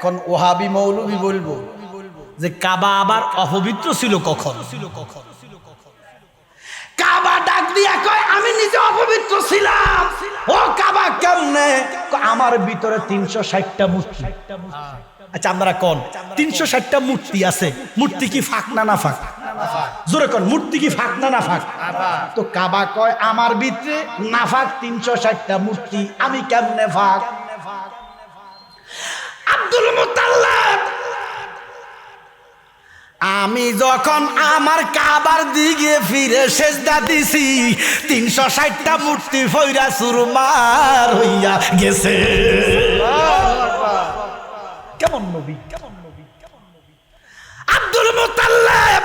এখন ওহাবি মৌলবি বলবো যে কাবা আবার অপবিত্র ছিল কখন? কাবা ডাক দিয়া কয় আমি নিজে অপবিত্র ছিলাম। ও কাবা কেমনে? আমার ভিতরে 360টা মূর্তি। আচ্ছা আমরা কোন 360টা মূর্তি আছে, মূর্তি কি ফাঁক না ফাঁক? জোরে কোন মূর্তি কি ফাঁক না ফাঁক? তো কাবা কয় আমার ভিতরে নাফাক 360টা মূর্তি, আমি কেমনে ফাঁক? আব্দুল মুতাল্লিব আমি যখন আমার কাবার দিকে ফিরে সেজদা দিছি 360টা মূর্তি ফইরা চুরমার হইয়া গেছে। কেমন নবী, কেমন নবী, কেমন নবী! আব্দুল মুতাল্লিব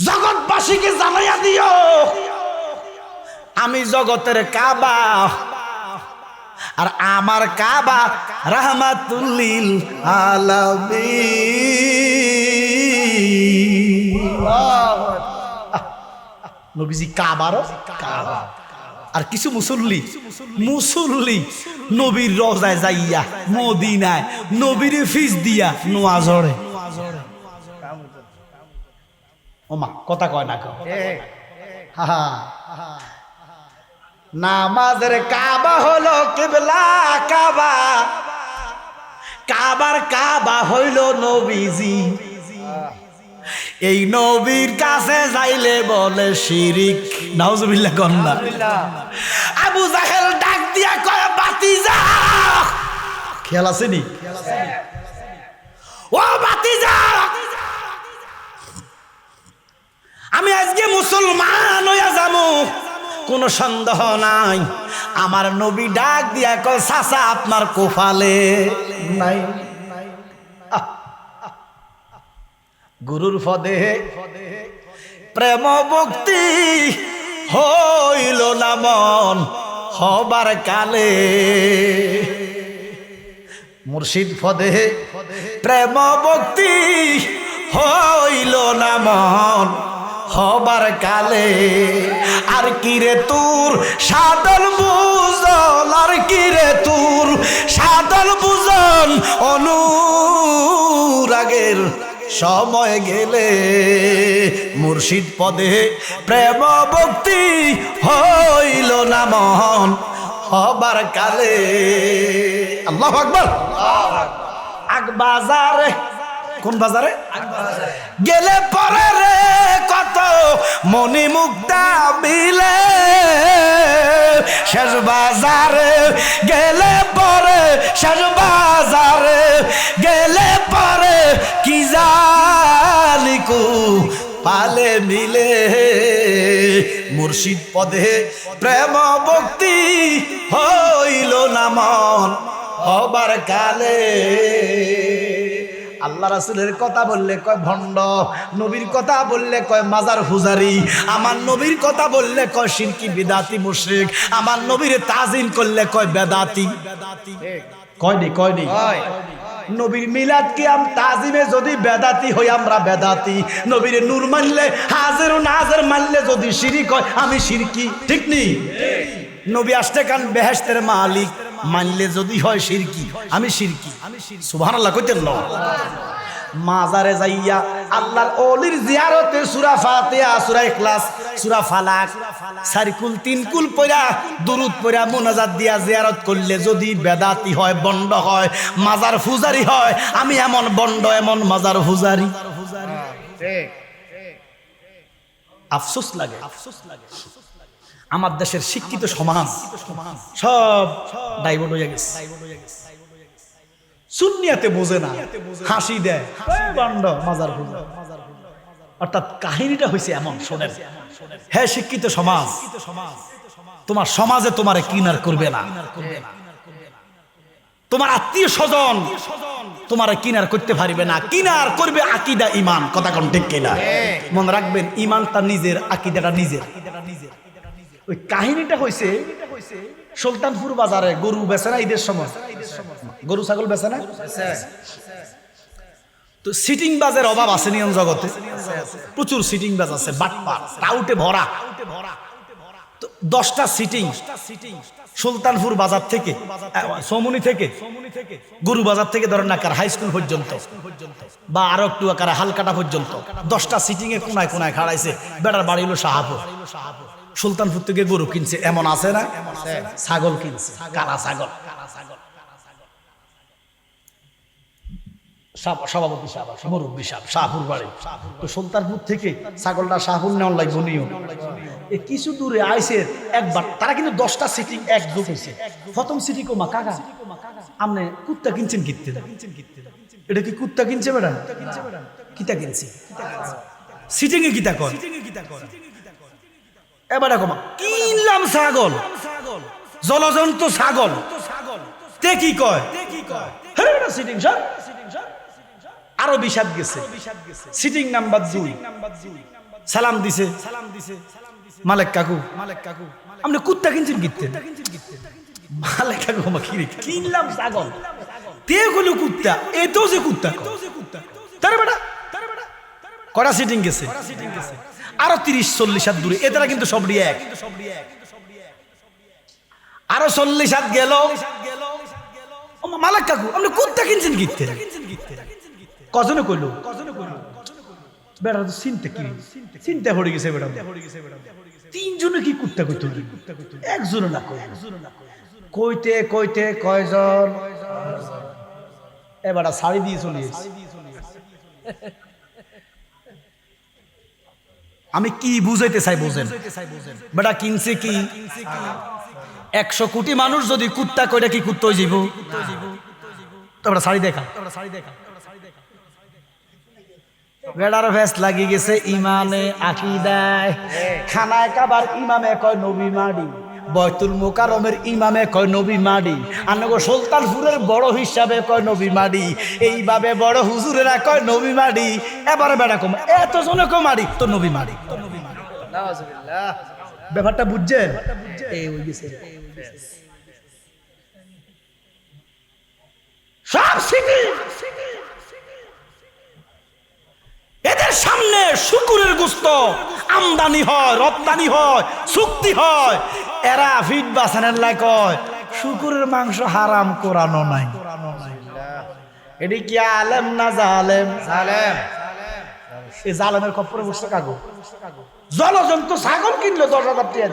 জগৎবাসীকে জানাইয়া দিও আমি জগতের কাবা, আর আমার কাবা রাহমাতুল লিল আলামিন। নবীজি কাবারও কাবা। আর কিছু মুসল্লি নবীর রওজায় যাইয়া মদিনায় নবীর ফিস দিয়া নোয়া ঝরে। ওমা কথা কয় না কয় নামাজের কাবা হলো কিবলা কাবা, কাবার কাবা হইল নবীজি। এই নবীর কাছে যাইলে বলে শিরিক। নাউজুবিল্লাহ কন্না। আবু জাহেল ডাক দিয়া কয় বাতিজা, খেয়াল আছে নি? ও বাতিজা, আমি আজকে মুসলমান হইয়া যাবো, কোনো সন্দেহ নাই। আমার নবী ডাক দিয়া কয় চাচা আপনার কোফালে নাই। গুরুর পদে প্রেম ভক্তি হইল না মন হবার কালে, মুর্শিদ পদে প্রেম ভক্তি হইল না মন হবার কালে। আর কিরে তোর সাদল বুঝল, আর কিরে তোর সাদল বুঝল, অনুরাগের সময় গেলে মুর্শিদ পদে প্রেম ভক্তি হইল না মন হবার কালে। আল্লাহু আকবার। আগবাজারে, কোন বাজারে? গেলে পরে রে কত মনি মুক্তা বিলে, শেষ বাজারে গেলে পরে, শেষ বাজারে গেলে পরে কি জালিকু পালে মিলে। মুর্শিদ পদে প্রেম ভক্তি হইল না মন হবার কালে। আল্লাহ রাসূলের কথা বললে কয় ভণ্ড, নবীর কথা বললে কয় মাজার পূজারি, আমার নবীর কথা বললে কয় শিরকি বিদাতি মুশরিক, আমার নবীর তাজিম করলে কয় বেদাতি। কয়নি কয়নি? নবীর মিলাদ কি আম তাজিমে যদি বেদাতি হই আমরা বেদাতি, নবীর নূর মানলে হাজির ও নাজির মানলে যদি শিরিক হয় আমি শিরকি। ঠিক নেই? নবী আসতে কান বেহেশতের মালিক মানলে যদি হয় শিরকি আমি শিরকি। সুবহানাল্লাহ কইতেন না? মাজারে যাইয়া আল্লাহর ওলির জিয়ারতে সূরা ফাতিহা, সূরা ইখলাস, সূরা ফালাক, সারকুল তিনকুল পড়া দুরূদ পড়া মুনাজাত দিয়া জিয়ারত করলে যদি বেদাতি হয়, বন্ড হয়, মাজার পূজারি হয়, আমি এমন বন্ড এমন মাজার পূজারি। ঠিক। আফসোস লাগে, আফসোস লাগে। আমার দেশের শিক্ষিত সমাজ সব ডাইভার্ট হয়ে গেছে। সুন্নিয়াতে বোঝে না, হাসি দেয় বন্ড মাজার পূজা। অর্থাৎ কাহিনীটা হয়েছে এমন, শোনেন হ্যাঁ শিক্ষিত সমাজ, তোমার সমাজে তোমারে কিনার করবে না, তোমার আত্মীয় স্বজন তোমারে কিনার করতে পারবে না, কিনার করবে আকীদা ঈমান। কথা কোন ঠিক কিনা? মনে রাখবেন ঈমানটা নিজের, আকীদাটা নিজের। ওই কাহিনীটা হয়েছে সুলতানপুর বাজারে গরু বেচে না ঈদের সময়, গরু ছাগল বেচে না, তো সিটিং বাজের অভাব আছে নিয়ম জগতে, প্রচুর সিটিং বাজ আছে, বাটপার টাউটে ভরা। 10টা সিটিং সুলতানপুর বাজার থেকে, সমুনি থেকে, গুরু বাজার থেকে ধরেন না কার হাই স্কুল পর্যন্ত বা আরো একটু আকার হালকাটা পর্যন্ত 10টা সিটিং এ কোনায় কোনায় খাড়াইছে। বেটার বাড়ি হলো শাহাপুর। সুলতানপুর থেকে গরু কিনছে, এমন আছে না? ছাগল কিনছে, কালা ছাগল। সভাপতি সাহেব, মুরব্বী সাহেব, শাহপুর বাড়ি। তো সুলতানপুর থেকে ছাগলটা শাহপুর নেওয়ার লাগবে নিও। কিছু দূরে আইসে একবার, তারা কিন্তু 10টা সিটিং একযোগ হয়েছে। প্রথম সিটি কোমা কাকা আপনি কুত্তা কিনছেন কিনতে, এটা কি কুত্তা কিনছে বেটা? কিতা কিনছি সিটিং এ কিতা কর এবারে কমা কিনলাম ছাগল, জলজন্তু ছাগল। তে কি কয় সিটিং সর আরো বিষাদ গেছে। সিটিং নাম্বার 2 সালাম দিছে, মালিক কাকু আপনি কুত্তা কিনছেন কিনতে? মালিক কাকু কিনলাম ছাগল, তে গুলো কুত্তা, এতেও যে কুত্তা তারে বেটা করা সিটিং গেছে। আরো 30-40 হাত দূরে, এটারা কিন্তু সবরি এক। আরো 40 হাত গেল, মালিক কাকু আপনি কুত্তা কিনছেন কিনতে? কজনে কইলো বেড়া তো চিন্তা কি চিন্তা পড়ে গেছে বেড়া। 3 জনে কি কুত্তা কইতো, একজনে না কইতে কইতে কয়জন এবারে শাড়ি দিয়ে চলে এসেছে। আমি কি বুঝাইতে চাই বুঝেন, বেটা কিনছে কি 100 কোটি মানুষ যদি কুত্তা কইরা কি কুত্তা হয়ে যাইব? তোমরা শাড়ি দেখা বেড়ার ভেস লাগি গেছে ইমানে আকিদায়। খানায় কাবার ইমামে কয় নবী মাডি, বয়তুল মুকাররমের ইমামে কয় নবী মাডি, আনগো সুলতানপুরের বড় হিসাবে কয় নবী মাডি, এইভাবে বড় হুজুরেরা কয় নবী মাডি। এবারে বেড়া কম এত জনে কয় মাডি তো নবী মাডি। নাউজুবিল্লাহ, ব্যাপারটা বুঝছেন? এই হই গেছে সব সিটি। এদের সামনে শুকুরের গোশত আমদানি হয়, রপ্তানি হয়, চুক্তি হয়। এরা ফিট বাসানের লাই কয় শুকুরের মাংস হারাম কোরানো নাই। এটি কি আলেম না জালেম? জালেম। এই জালেমের খপ্পরে বসে কাগো জলজন্তু ছাগল কিনলো 10,000 টাকা দিয়ে,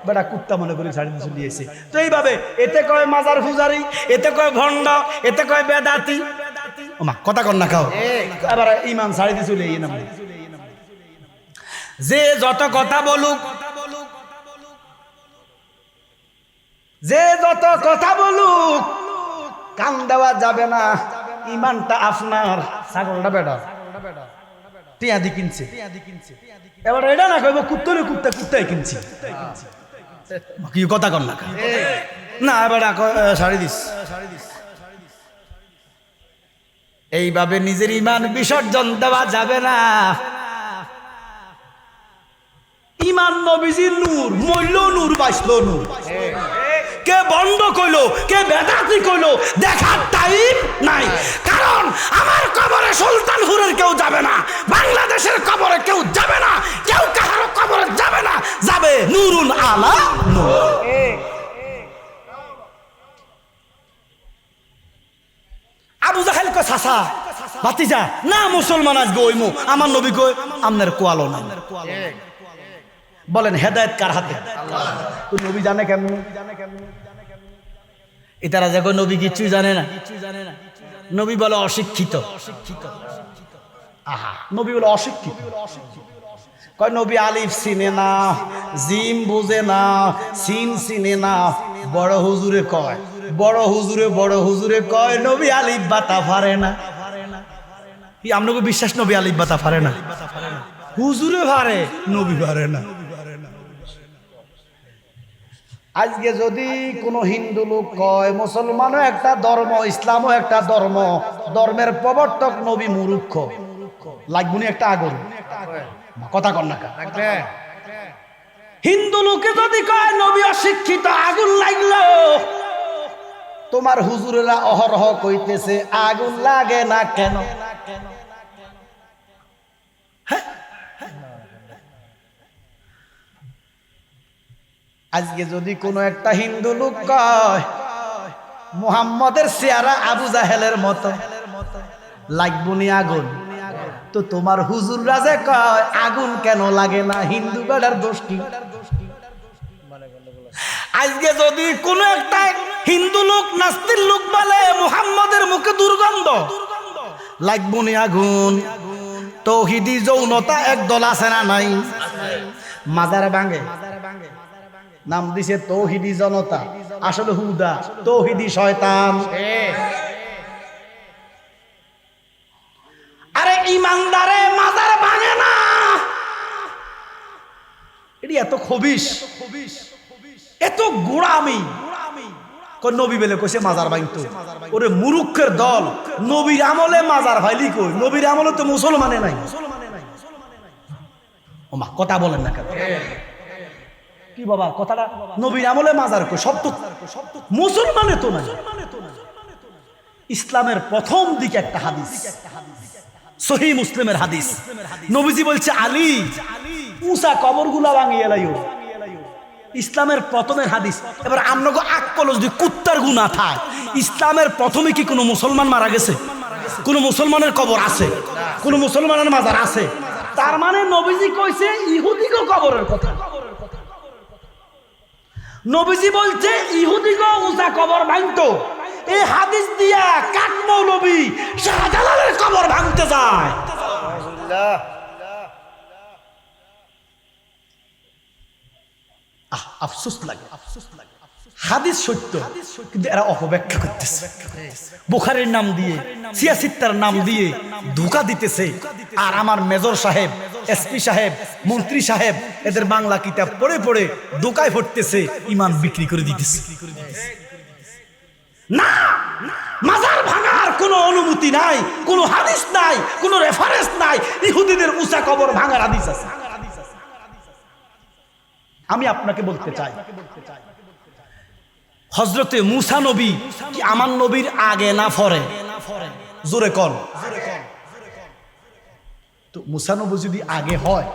বেটা কুত্তা মনে করে ছাড়ি দিয়ে দিয়েছে। তো এইভাবে এতে কয় মাজার পূজারি, এতে কয় ভণ্ড, এতে কয় বেদাতি। কথা কর না খাও এবার ইমাম ছাড়ি দিয়ে চলে এই নাম। যে যত কথা বলুক, যে যত কথা বলুক কান দেওয়া যাবে না। ইমানটা আপনার, ছাগলটা বেটা টিয়া দি কিনছে। এবার এটা না কইব কুত্তরে কুত্তা কুত্তাই কিনছি। কি কথা কর না না এবার শাড়ি দিস। এইভাবে নিজের ইমান বিসর্জন দেওয়া যাবে না। ইমান নবীজির নূর, মইল নূর, বাঁচল নূর। কে বন্ধ কইলো, কে বেদাতি কইলো দেখার টাইম নাই। কারণ আমার কবরে সুলতানপুরের কেউ যাবে না, বাংলাদেশের কবরে কেউ যাবে না, কেউ কাহারো কবরে যাবে না, যাবে নূরুন আলা নূর। আবু জাহেল কয় চাচা ভাতিজা না মুসলমান আজকে ওইমু, আমার নবী কই আমনের কোয়ালো না। বলেন হেদায়েত কার হাতে? তো নবী জানে কেমন? এটারা যে নবী কিছুই জানে না। নবী বলে অশিক্ষিত। আহা, নবী বলে অশিক্ষিত। কয় নবী আলিফ চিনে না, জিম বুঝে না, সিন চিনে না। বড় হুজুরে কয়, বড় হুজুরে কয় নবী আলিফ বাতা পারে না। কি আপনাকে বিশ্বাস নবী আলিফ বাতা পারে না? হুজুরে পারে, নবী পারে না। আজকে যদি কোনো হিন্দু লোক কয় মুসলমানও একটা ধর্ম, ইসলামও একটা ধর্ম, ধর্মের প্রবর্তক নবী মূর্খ, লাগবুনি একটা আগুন। কথা কর না লাগবে। হিন্দু লোকে যদি কয় নবী অশিক্ষিত, আগুন লাগলো। তোমার হুজুরেরা অহরহ কইতেছে আগুন লাগে না কেন? আজকে যদি কোনো একটা হিন্দু লোক কয় মুহাম্মদের চেহারা আবু জাহেলের মতো, লাগবনি আগুন, তো তোমার হুজুররা যে কয় আগুন কেন লাগে না, হিন্দু বেড়ার দোষ কি? আজকে যদি কোন একটা হিন্দু লোক নাস্তিক লোক বলে মুহাম্মদের মুখে দুর্গন্ধ, লাগবনি আগুন। তৌহিদি যৌনতা একদল আছে না নাই? মাজার ভাঙে, নাম দিছে তৌহিদি জনতা, আসলে হুদা তৌহিদি শয়তান। আরে ইমানদারে মাজার ভাঙে না, এটি এত খবিস, এত গোড়ামি। নবী বেলে কইছে মাজার ভাঙতো, ওরে মুরুক্ষের দল। নবীর আমলে মাজার ভাইলি কই? নবীর আমলে তো মুসলমানে নাই। ওমা কথা বলেন না কেন? কি বাবা কথাটা? নবীর আমলে মাজার কই? সব তো মুসলমানে তো নাই। ইসলামের প্রথম দিকে একটা হাদিস, সহিহ মুসলিমের হাদিস, নবীজি বলছে আলী উসা কবরগুলা ভাঙিয়ে লাইও। ইসলামের প্রথমের হাদিস। এবার আমনগো আকল যদি কুত্তার গুনাহ থাকে, ইসলামের প্রথমে কি কোনো মুসলমান মারা গেছে? কোন মুসলমানের কবর আছে? কোন মুসলমানের মাজার আছে? তার মানে নবীজি কইছে ইহুদিগো কবরের কথা। নবীজি বলছে ইহুদিগো উসা কবর ভাঙতো। এই হাদিস দিয়া কাক মৌলবী শাহজালালের কবর ভাঙতে যায়। আফসোস লাগে, হাদিস সত্য কিন্তু এরা অপব্যাখ্যা করতেছে। বুখারীর নাম দিয়ে, সিয়াসিত্তার নাম দিয়ে ধোঁকা দিতেছে। আর আমার মেজর সাহেব, এসপি সাহেব, মন্ত্রী সাহেব এদের বাংলা কিতাব পড়ে পড়ে ধোঁকায় পড়তেছে, ইমান বিক্রি করে দিতেছে। না, মাজার ভাঙার কোনো অনুমতি নাই, কোনো হাদিস নাই, কোনো রেফারেন্স নাই। ইহুদিদের উঁচা কবর ভাঙার হাদিস আছে। আমি আপনাকে বলতে চাই, হযরতে মুসা নবী কি আমার নবীর আগে না পরে? জোরে কোন? তো মুসা নবী যদি আগে হয়,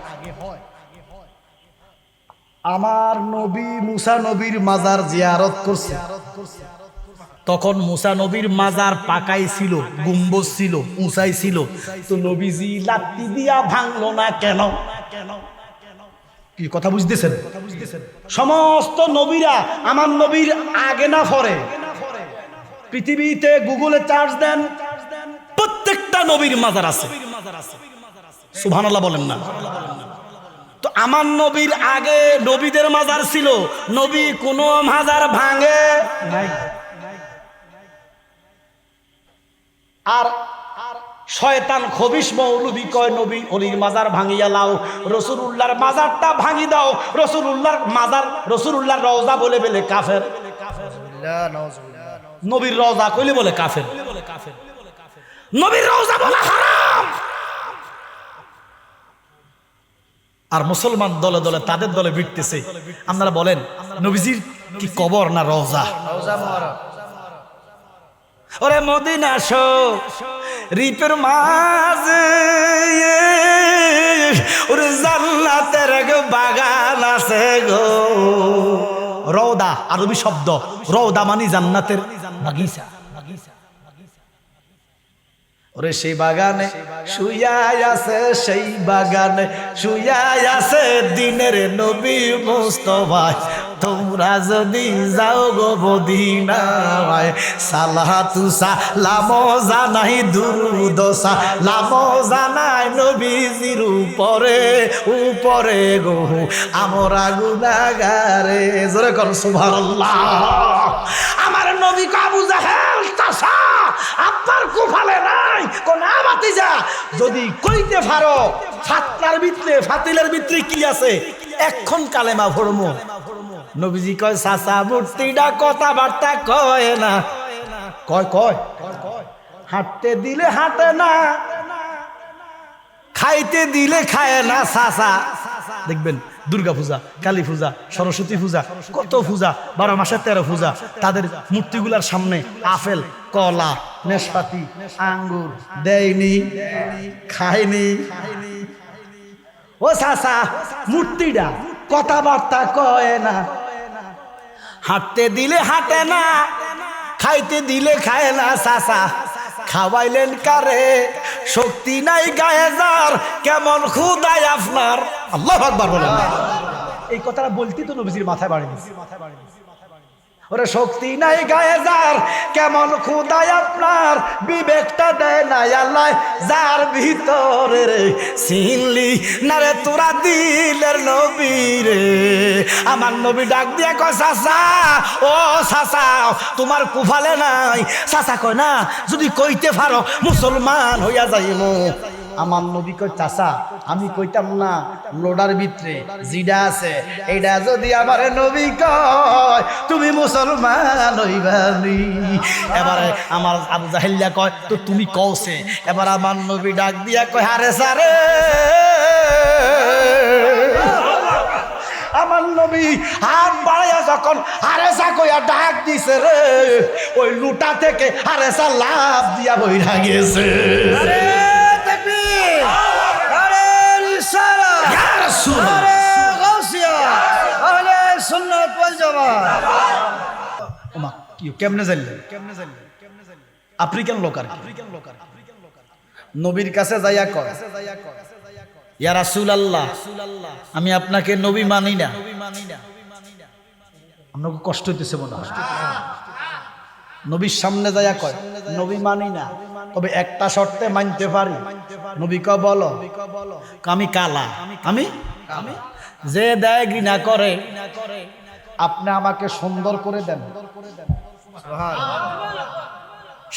আমার নবী মুসা নবীর মাজার জিয়ারত করছে, তখন মুসা নবীর মাজার পাকাই ছিল, গুম্বজ ছিল, উঁচাই ছিল। তো নবীজি লাত্তি দিয়া ভাঙলো না কেন? কি কথা বুঝতেছেন? সমস্ত নবীরা আমার নবীর আগে না পরে? পৃথিবীতে গুগলে চার্জ দেন, প্রত্যেকটা নবীর মাজার আছে। সুবহানাল্লাহ বলেন না? তো আমার নবীর আগে নবীদের মাজার ছিল, নবী কোনো মাজার ভাঙে নাই। আর শয়তান খবিশ মৌলবী কয় নবী অলির মাজার ভাঙিয়া লাও, রাসূলুল্লাহর মাজারটা ভাঙি দাও। রাসূলুল্লাহর মাজার, রাসূলুল্লাহর রওজা বলে বলে কাফের। নবীর রওজা কইলে বলে কাফের। নবীর রওজা বলা হারাম। আর মুসলমান দলে দলে তাদের দলে ভিড়তেছে। আপনারা বলেন নবীজির কি কবর না রওজা? ওরে মদিনা শো রিপের মাঝে ওরে জান্নাতের বাগান আছে গো। রওদা আরবি শব্দ, রওদা মানে জান্নাতের বাগিচা। ওরে সেই বাগানে শুয়াই আছে, সেই বাগানে শুয়াই আছে দিনের নবী মুস্তাফা। তোমরা যদি যাও গো মদিনায়, সালাতু সালাম জানাই, দুরূদ সালাম জানাই নবীজির উপরে উপরে গো আমরা গুনাহগারে। জোরে কর সুবহানাল্লাহ। আমার নবী আবু জাহেল চাচা আপনার কুফালে নাই কোন ভাতিজা, যদি কইতে পারো ফাতলার ভিতরে ফাতিলের ভিতরে কি আছে, এখন কালেমা পড়মু। নবীজি কয় চাচা মূর্তিটা কথাবার্তা কয় না। কয় কয় হাঁটতে দিলে হাঁটে না, খাইতে দিলে খায় না। চাচা দেখবেন দুর্গা পূজা, কালী পূজা, সরস্বতী পূজা, কত পূজা, 12 মাসের 13 পূজা, তাদের মূর্তিগুলার সামনে আপেল, কলা, নেশপাতি, আঙ্গুর দেয়নি, খায়নি। ও চাচা মূর্তিটা কথাবার্তা কয় না, হাঁটতে দিলে হাঁটে না, খাইতে দিলে খায় না চাচা, খাওয়াইলেন কারে? শক্তি নাই গায়ে যার, কেমন ক্ষুধায় আপনার। আল্লাহু আকবার বলেন। এই কথাটা বলতেই তো নবীজির মাথায় বাড়ি দিচ্ছে। ওরে শক্তি নাই গায়ে যার, কেমন ক্ষুধায় আপনার, বিবেকটা দেয় না আল্লাহ যার ভিতরে রে। চিনলি না রে তোরা দিলের নবী রে। আমার নবী ডাক দিয়ে কয় চাচা, ও চাচা তোমার কুফালে নাই? চাচা কয় না, যদি কইতে পারো মুসলমান হইয়া যাইমু। আমার নবী কয় চাচা আমি কইতাম না, লোডার ভিতরে জিডা আছে এইটা যদি আমার নবী কয় তুমি মুসলমান হইবানি। এবারে আমার আবু জাহেল্লা কয় তো তুমি কওছে। এবার আমার নবী ডাক দিয়া কয় আরে সারে, আমার নবী হাত বাড়াইয়া যখন হারেসা কইয়া ডাক দিছে রে, ওই লুটা থেকে হারেসা লাভ দিয়া বইরা গেছে। কেমনে জানলেন? আফ্রিকান লোক আর নবীর কাছে যাইয়া কয় ইয়া রাসূলুল্লাহ আমি আপনাকে নবী মানি না। আপনাকে কষ্ট হইতেছে মনে হয়। নবীর সামনে যাইয়া কয় নবী মানি না, তবে একটা শর্তে মানতে পারি। নবী কয় বলো। আমি কালা, আমি যে দেয় ঘৃণা করে, আপনি আমাকে সুন্দর করে দেন।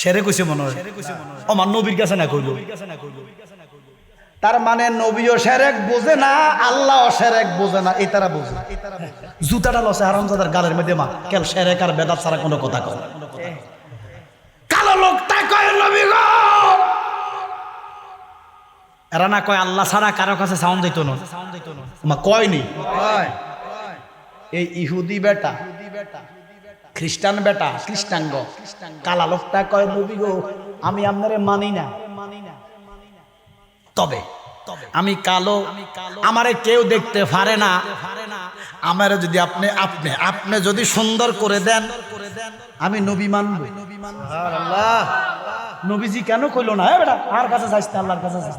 সেরে কইছে মনে হয়, আমার নবীর কাছে না কইল। তার মানে নবীও সেরেক বোঝে না, আল্লাহও সেরেক বোঝে না, এই তারা বোঝে। জুতাটা লসে হারামজাদার গালের মধ্যে মা কেন সেরেক আর বেদাত ছাড়া কোনো কথা কয়। কালো লোকটা কয় নবী গো, এরা না কয় আল্লাহ ছাড়া কারো কাছে সাউন্ড দিত না, মা কয়নি। এই ইহুদি বেটা, খ্রিস্টান বেটা, খ্রিস্টাঙ্গ কালা লোকটা কয় নবী গো আমি আপনারে মানি না, তবে আমি কালো, আমারে কেউ দেখতে পারে না, আমারে যদি আপনি আপনি আপনি যদি সুন্দর করে দেন আমি নবী মানব। নবীজি কেন কইল না বেটা আর কাছে যাইস না, আল্লাহর কাছে যাইস।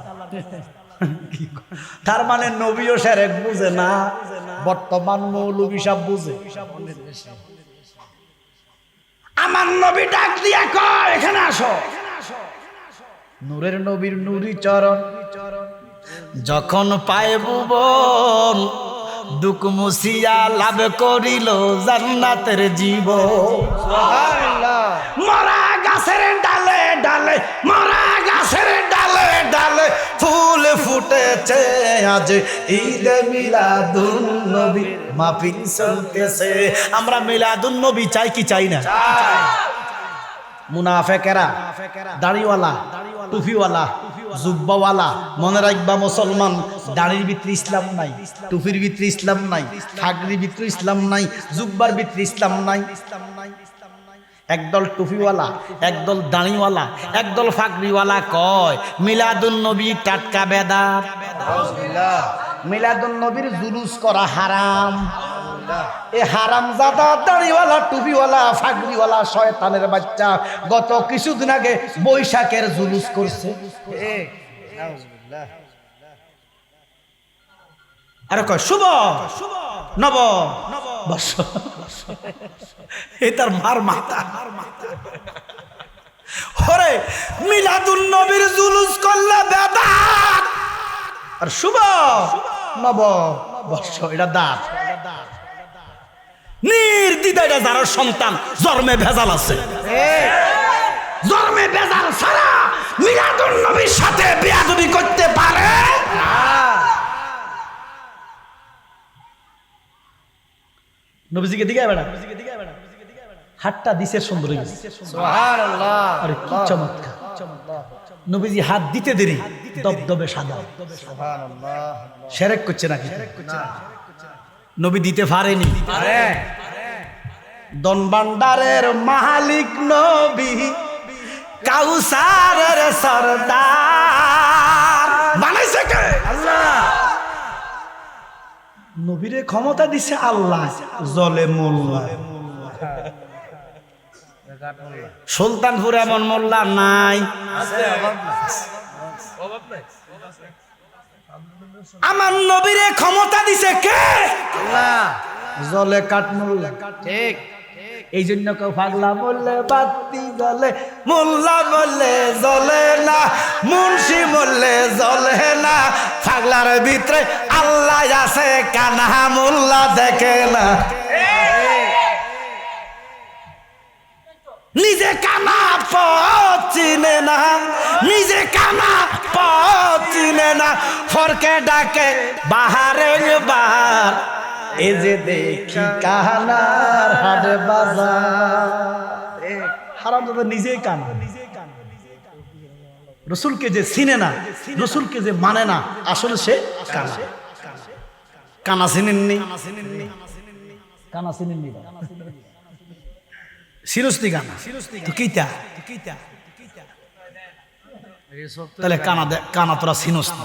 তার মানে নবীও সেরেক বুঝে না, বর্তমান মৌলবী সব বুঝে। আমার নবী ডাক দিয়া কয় এখানে আসো। নূরের নবীর নুরি চরণ যখন পায় ভুবন, দুঃখ মুছিয়া লাভ করিল জান্নাতের জীবন। মরা গাছের ডালে ডালে, মরা গাছের ডালে ডালে ফুল ফুটেছে, আজ ঈদ মিলাদুন নবী মাহফিল চলতেছে। আমরা মিলাদুন নবী চাই কি চাই না? মুনাফেকেরা, দাড়িওয়ালা, টুপিওয়ালা, জুব্বাওয়ালা, মনে রাখবা মুসলমান দাড়ির ভিতরে ইসলাম নাই, টুপির ভিতরে ইসলাম নাই, থাগরির ভিতরে ইসলাম নাই, জুব্বার ভিতরে ইসলাম নাই। একদল টুপিওয়ালা, একদল দাড়িওয়ালা, একদল ফাগরিওয়ালা কয় মিলাদুন নবী টাটকা বেদাত। মিলাদুন নবীর জুলুস করা হারাম। এ হারামজাদা দাড়িওয়ালা, টুপিওয়ালা, ফাগরিওয়ালা শয়তানের বাচ্চা গত কিছুদিন আগে বৈশাখের জুলুস করছে। আরে কয় শুভ নব বর্ষ, এ তার মার মাথা। ওরে মিলাদুন নবীর জুলুস করলে বেদাত, আর শুভ নব বর্ষ এটা দাঁত। নির্দ্বিধায় যারা সন্তান জন্মে ভেজাল আছে, জন্মে ভেজাল ছাড়া মিলাদুন নবীর সাথে বেয়াদবি করতে পারে না। নবীজিকে দিকে বেড়া, হাতটা দিছে সুন্দর হয়ে গেছে। সুবহানাল্লাহ, আরে কি চমৎকার! নবীজি হাত দিতে দেরি দবদবে সাদা। সুবহানাল্লাহ, শিরক করছে নাকি? নবী দিতে পারেনি। দন ভান্ডারের মালিক নবী, কাউসারের সরদার বানাইছে কে? আল্লাহ। নবীরে ক্ষমতা দিছে আল্লাহ, জলে মোল্লা। সুলতানপুরে এমন মোল্লা নাই। আমার নবীরে ক্ষমতা দিছে কে? আল্লাহ। জলে কাঠ মোল্লা, ঠিক। এই জন্য কেউ পাগলা বললে বাতি জ্বলে, মোল্লা বললে জ্বলে না, মুন্সি বললে জ্বলে না। পাগলার ভিতরে আল্লাহ আছে, কানা মোল্লা দেখে না। নিজে কানা পথ চিনে না, নিজে কানা পথ চিনে না। ফরকে ডাকে বাহারের বার, এ যে দেখি কানার হাট বাজার। হারাম দাদা নিজেই কানা। রসুলকে যে চিনে না, রসুলকে যে মানে না, আসলে সে কানা। কানা চিনেননি? কানা চিনেননি? সিরস্তি কানা তো কিতা? তাহলে কানা তোরা চিনস না,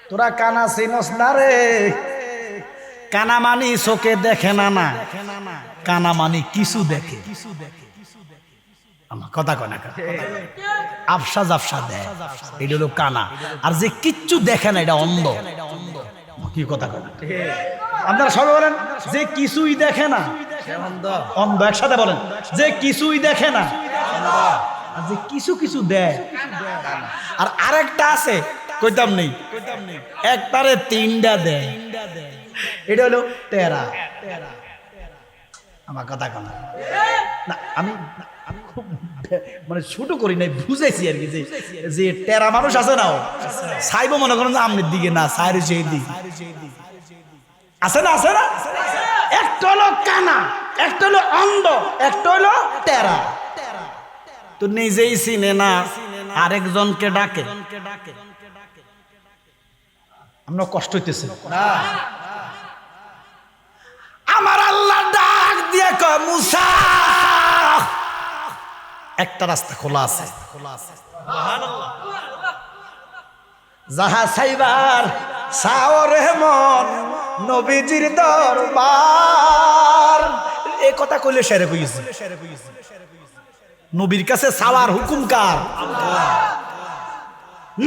তোরা কানা চিনস না রে। কানা মানি চোখে দেখে না, না কানা মানি কিছু দেখে। আমার কথা কয় না, আফসা জাফসা দেয়, এটা হলো কানা। আর যে কিচ্ছু দেখে না এটা অন্ধ। কি কথা কয় না? আপনারা সবাই বলেন যে কিছুই দেখে না অন্ধ। একসাথে বলেন যে কিছুই দেখে না, আর যে কিছু কিছু দেয়। আর আরেকটা আছে, কইতাম নেই, একটারে তিনটা দেয়, এটা হলো টেরা। আমার কথা কয় না, আমি খুব মানে ছোট করি নাই, বুঝাইছি আর কি। যে টেরা মানুষ আছে না, চাইবো মনে করেন আমনের দিকে না, চাইর সেই দিক আছে না, আছে না। একটা হলো কানা, একটা হলো অন্ধ, একটা হলো টেরা। তো নিজেই চিনে না, আরেকজনকে ডাকে। আমরা কষ্ট হইতেছে। আমার আল্লাহ ডাক দিয়ে কয় মুসা, একটা রাস্তা খোলা আছে, যাহা সাইবার সাও রেহমান নবীজির দরবার। এই কথা কইলে সেরে কইছি, নবীর কাছে চাওয়ার হুকুম কার?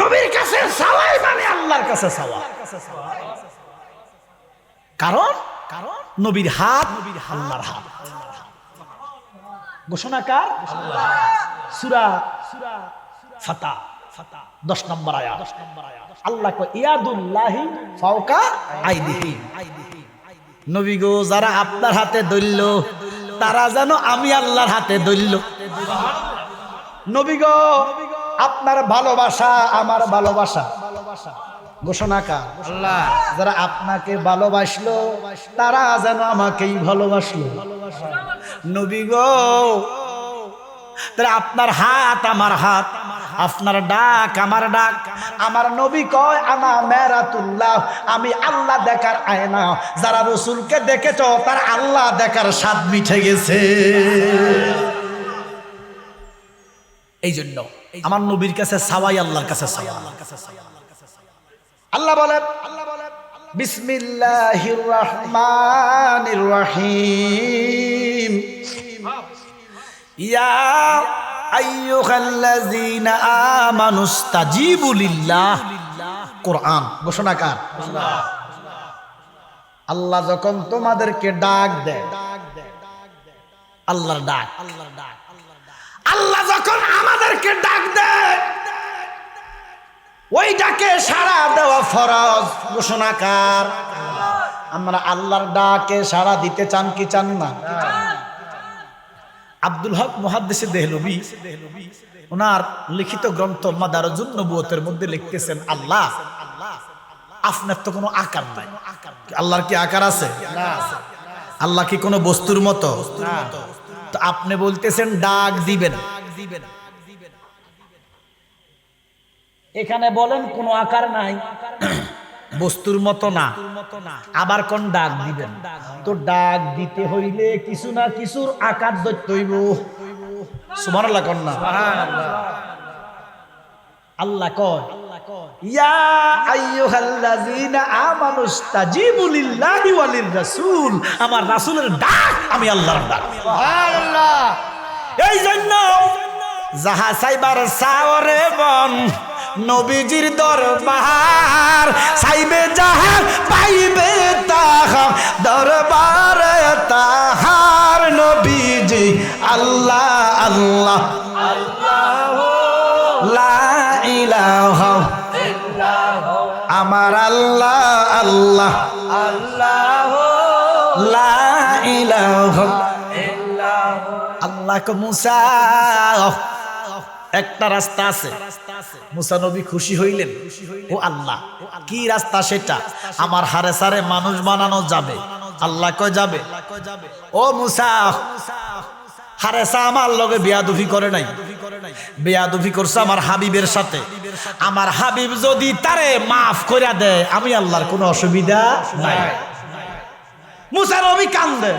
নবীর কাছে চাওয়াই মানে আল্লাহর কাছে চাওয়া। কারণ নবীর হাত আল্লাহর হাত। ঘোষণা কার? সূরা ফাতা 10 নম্বর আয়াত। আল্লাহ কয় ইয়াদুল্লাহি ফাওকা আইদিহিম। নবী গো, যারা আপনার হাতে ধরল তারা যেন আমি আল্লাহর হাতে ধরল। নবী গো, আপনার ভালোবাসা আমার ভালোবাসা। ঘোষণা কার? আল্লাহ। যারা আপনাকে ভালোবাসলো তারা যেন আমাকেই ভালোবাসলো। নবী গো, তাহলে আপনার হাত আমার হাত, আপনার ডাক আমার ডাক। আমার নবী কয় আনা মেরাতুল্লাহ, আমি আল্লাহ দেখার আয়না। যারা রসুলকে দেখেছ তারা আল্লাহ দেখার স্বাদ মিঠে গেছে। এই জন্য আমার নবীর কাছে সাওয়াই আল্লাহর কাছে সাওয়া। আল্লাহ বলেন বিসমিল্লাহির রহমানির রহিম, ইয়া আইয়ুহাল্লাযীনা আমানুস্তাজিবু লিল্লাহ। কোরআন ঘোষণা কার? আল্লাহ যখন তোমাদেরকে ডাক দেয়, আল্লাহর ডাক, আল্লাহ যখন আমাদেরকে ডাক দেয়, ওই ডাকে সাড়া দেওয়া ফরজ। ঘোষণা কার? আমরা আল্লাহর ডাকে সাড়া দিতে চান কি চান না? আব্দুল হক মুহাদ্দিসে দেহলভী ওনার লিখিত গ্রন্থ মাদারুজুন নবুয়তের মধ্যে লিখতেছেন, আল্লাহ আপনার তো কোনো আকার নাই। আল্লাহর কি আকার আছে? আল্লাহ কি কোনো বস্তুর মতো? তো আপনি বলতেছেন ডাক দিবেন, এখানে বলেন কোনো আকার নাই, বস্তুর মতো না, আবার কোন ডাক দিবেন? তো ডাক দিতে হইলে কিছু না কিছুর আকার ধরতে হইব। সুবহানাল্লাহ কোন না? আল্লাহ কয় ইয়া আইয়ুহাল্লাযীনা আমানুস্তাজিবু লিল্লাহি ওয়া লির-রাসূল, আমার রাসূলের ডাক আমি আল্লাহর ডাক। সুবহানাল্লাহ। এই জন্য যাহা চাইবার চাওরে বন, নবীজির দরবার চাইবে যাহা পাইবে তাহা দরবারে তাহার। নবীজি আল্লাহ আল্লাহ আল্লাহু লা ইলাহা ইল্লাহু, আমার আল্লাহ আল্লাহ আল্লাহু লা ইলাহা ইল্লাহু। আল্লাহ কে মুসা একটা রাস্তা আছে, মুসা নবী খুশি হইলেন, ও আল্লাহ কি রাস্তা সেটা? আমার হারে সারে মানুষ বানানো যাবে? আল্লাহ কয় যাবে। ও মুসা, হারেসা আমার লগে বেয়াদবি করে নাই, বেয়াদবি করছে আমার হাবিবের সাথে। আমার হাবিব যদি তারে মাফ করে দেয় আমি আল্লাহর কোনো অসুবিধা নাই। মুসা নবী কান্দে।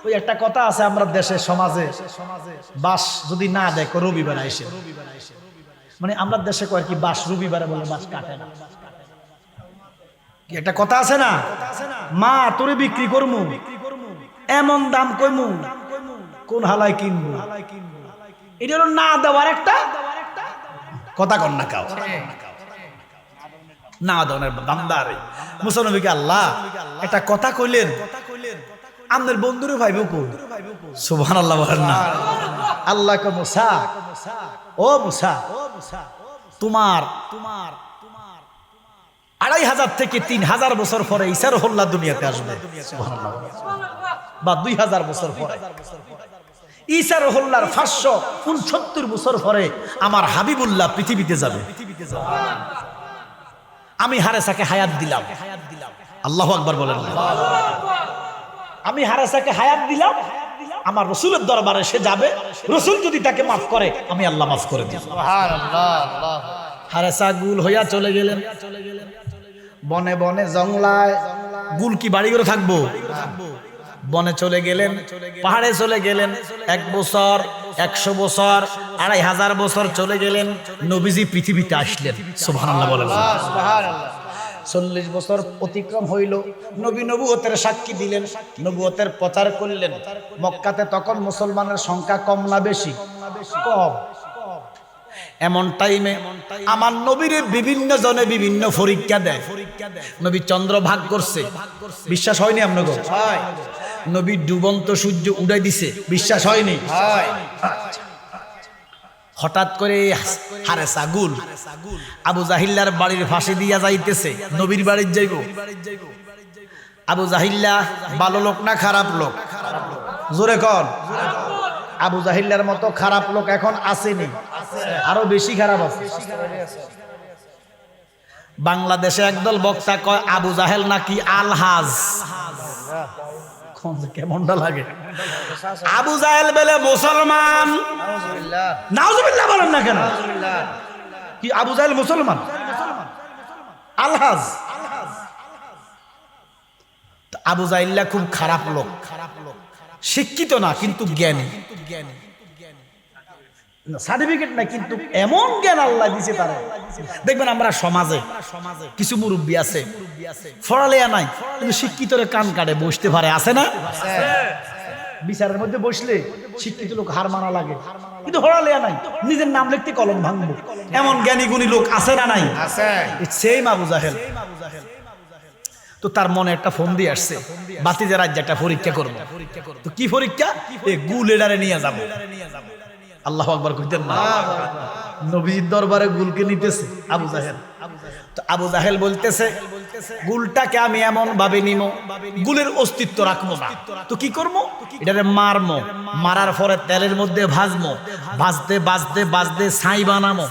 ওই একটা কথা আছে আমরা দেশে সমাজে, বাস যদি না দেয় রবিবার আইসে, মানে আমরা দেশে কয় কি বাস রবিবারে বলে বাস কাটে না। একটা কথা আছে না, মা তোরে বিক্রি করমু, এমন দাম কইমু, কোন হালাই কিনবো। এটা হলো না দেওয়ার একটা কথা। কন না কাও না দেওয়ার বান্দার মুসা নবীকে আল্লাহ একটা কথা কইলেন, আমাদের বন্ধুরে ভাইবো কই। সুবহানাল্লাহ বলেন না। আল্লাহ কে মুসা, ও মুসা, তোমার ২৫০০ থেকে ৩০০০ বছর পরে ঈসার হল্লা দুনিয়াতে আসবে। সুবহানাল্লাহ। বা ২০০০ বছর পরে ঈসার হল্লার ৫৬৯ বছর পরে আমার হাবিবুল্লাহ পৃথিবীতে যাবে। আমি হারেসাকে হায়াত দিলাম। আল্লাহু আকবার বলেন। আমি হারেসাকে হায়াত দিলাম, আমার রসুলের দরবারে সে যাবে, রসুল যদি তাকে মাফ করে আমি আল্লাহ মাফ করে দিই। হারেসা গুল হইয়া চলে গেলেন বনে বনে জংলায়। গুল কি বাড়ি করে থাকবো? বনে চলে গেলেন, পাহাড়ে চলে গেলেন। ১ বছর, ১০০ বছর, ২৫০০ বছর চলে গেলেন, নবীজি পৃথিবীতে আসলেন। সুবহানাল্লাহ বলেন। ৪০ বছর অতিক্রম হইল, নবী নবুয়তের সাক্ষী দিলেন, নবুয়তের প্রচার করলেন। মক্কাতে তখন মুসলমানের সংখ্যা কম না বেশি? কম। এমন টাইমে আমার নবীর বিভিন্ন জনে বিভিন্ন পরীক্ষা দেয়। নবী চন্দ্র ভাগ করছে, বিশ্বাস হয়নি আপনাকে? নবী ডুবন্ত সূর্য উড়াই দিছে, বিশ্বাস হয়নি? হঠাৎ করে হারেসা গুল আবু জাহিল্লার বাড়ির ফাঁসি দিয়া যাইতেছে, নবীর বাড়ির যাইব। আবু জাহিল্লা ভালো লোক না খারাপ লোক? জোরে কর। আবু জাহিল্লার মতো খারাপ লোক এখন আসেনি, আরো বেশি খারাপ আছে। বাংলাদেশে একদল বক্তা কয় আবু জাহেল নাকি আলহাজ। কেমনটা লাগে? আবু জাহেল বলে মুসলমান, নাউজুবিল্লাহ বলেন না কেন? কি আবু জাহেল মুসলমান? আলহাজ। আবু জাহিল্লা খুব খারাপ লোক, শিক্ষিত না কিন্তু জ্ঞানী, সার্টিফিকেট না কিন্তু এমন জ্ঞান আল্লাহ দিয়েছে তারা। দেখবেন আমরা সমাজে কিছু মুরব্বী আছে, পড়ালেখা নাই কিন্তু শিক্ষিতরে কান কাটে বসতে পারে, আছে না? বিচারের মধ্যে বসলে শিক্ষিত লোক হার মানা লাগে, কিন্তু পড়ালেখা নাই, নিজের নাম লিখতে কলম ভাঙবো, এমন জ্ঞানী গুণী লোক আছে না নাই? সেম আবু জাহেল। তো তার মনে একটা ফোন দিয়ে আসছে, বাতিজা রাজ্যে একটা পরীক্ষা করবো। তো কি পরীক্ষা? গুল এডারে নিয়ে যাবো। আল্লাহু আকবার কইতেন না? নবীর দরবারে গুলকে নিতেছে আবু জাহেল। তো আবু জাহেল বলতেছে গুলটাকে আমি এমন ভাবে নিমো, গুলের অস্তিত্ব রাখবো না। তো কি করবো? এটারে মারমো, মারার পরে তেলের মধ্যে ভাজমো, ভাজতে ভাজতে ভাজতে ছাই বানামো।